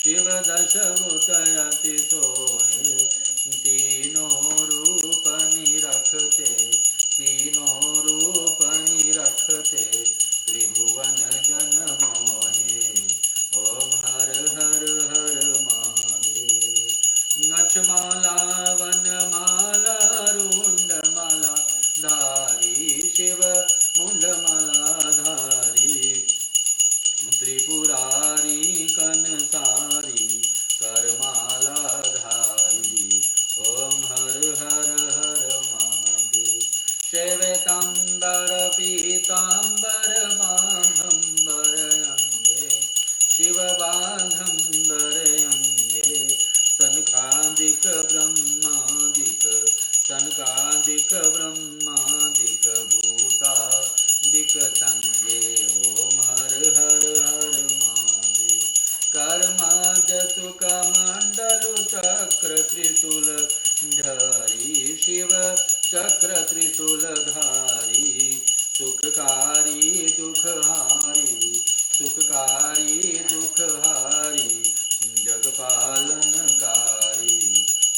[SPEAKER 1] शिव दश भुतयति सोहे तीनों रूप निरखते तीनों रूप निरखते त्रिभुवन जन मोहे ओम हर हर हर महादेव। अक्षमाला वनमाला रुंडमाला धारी शिव मुंडमाला धारी त्रिपुरारी कनसारी करमाला धारी ओम हर हर हर महादेव। श्वेतांबर पीतांबर बाघंबर अंगे शिव बाघंबर अंगे सनकादिक ब्रह्मादिक सनकादिक ब्रह्मादिक भूतादिक संगे ओम हर हर हर महादेव। कर्माज सुख मंडलु चक्र त्रिशूल धारी शिव चक्र त्रिशूल धारी सुखकारी दुखहारी सुखकारी दुखहारी जगपालनकारी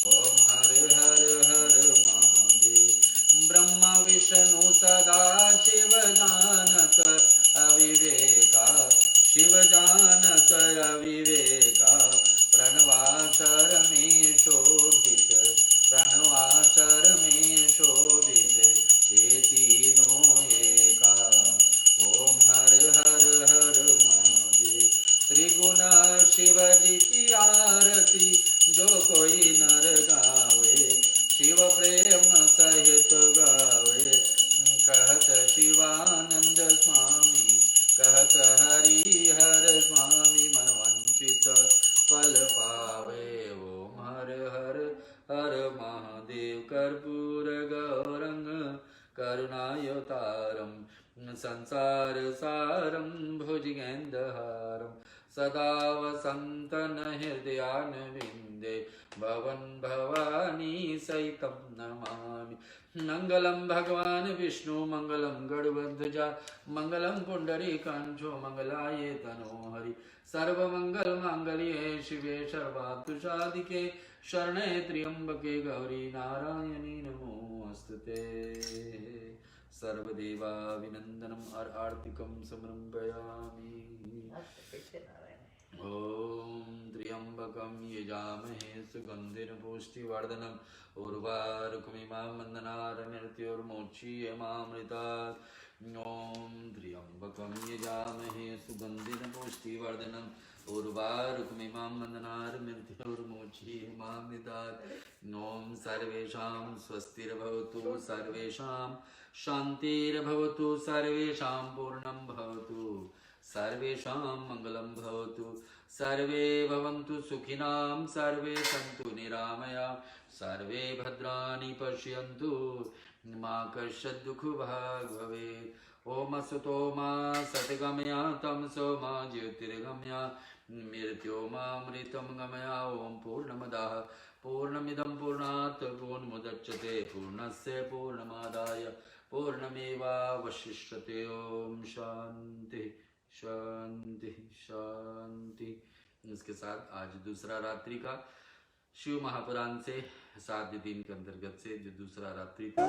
[SPEAKER 1] ओम हर हर हर महादेव। ब्रह्मा विष्णु सदा शिव जानत अविवेका शिव जानत अविवेका प्रणवासर में शोभित प्रणवासर में शोभित ये तीनों एका ओम हर हर हर महादेव। त्रिगुण शिव जी की आरती जो कोई नर गावे शिव प्रेम सहित गावे कहत शिवानंद स्वामी कहत हरि हर स्वामी मनवंचित फल पावे ओम हर हर हर महादेव। कर्पूर गौरंग करुणावतारम संसार सारम भुजगेन्द्रहारम सदा वसंतन हृदयान्विन्दे भवन भवानी सहितं नमामि। मंगलम भगवान विष्णु मंगलम गरुड़ध्वजा मंगलम पुंडरीकाक्षो मंगलाय तनोहरि सर्वमंगल मांगल्ये शिवे सर्वार्थसाधिके शरणे त्र्यंबके गौरी नारायणी नमोस्तुते। सर्वदेवाभिनन्दनम् आर्तिकं समर्पयामि। ॐ त्र्यम्बकं यजामहे सुगन्धिं पुष्टिवर्धनम् उर्वारुकमिवां वन्दनार्मृत्युर्मुच्यते मामृतात्। ॐ त्र्यम्बकं यजामहे सुगन्धिं पुष्टिवर्धनम् उर्वारुकमिवां वन्दनार्मृत्युर्मुच्यते मामृतात्। ॐ सर्वेषां स्वस्तिर्भवतु सर्वेषां शान्तिर्भवतु सर्वेषां पूर्णं भवतु सर्वेषां मंगलं भवतु सर्वे भवन्तु सुखिनां सर्वे सन्तु निरामया सर्वे भद्राणि पश्यन्तु मा कश्चित् दुःखभाग् भवेत्। ओम असतो मा सद्गमया तमसो मा ज्योतिर्गमया मृत्योमामृतं गमया। ओम पूर्णमदः पूर्णमिदं पूर्णात् पूर्णमुदच्यते पूर्णस्य पूर्णमादाय पूर्णमेवावशिष्यते। ओम शांति शांति शांति। इसके साथ आज दूसरा रात्रि का शिव महापुराण से 7 दिन के अंतर्गत से जो दूसरा रात्रि था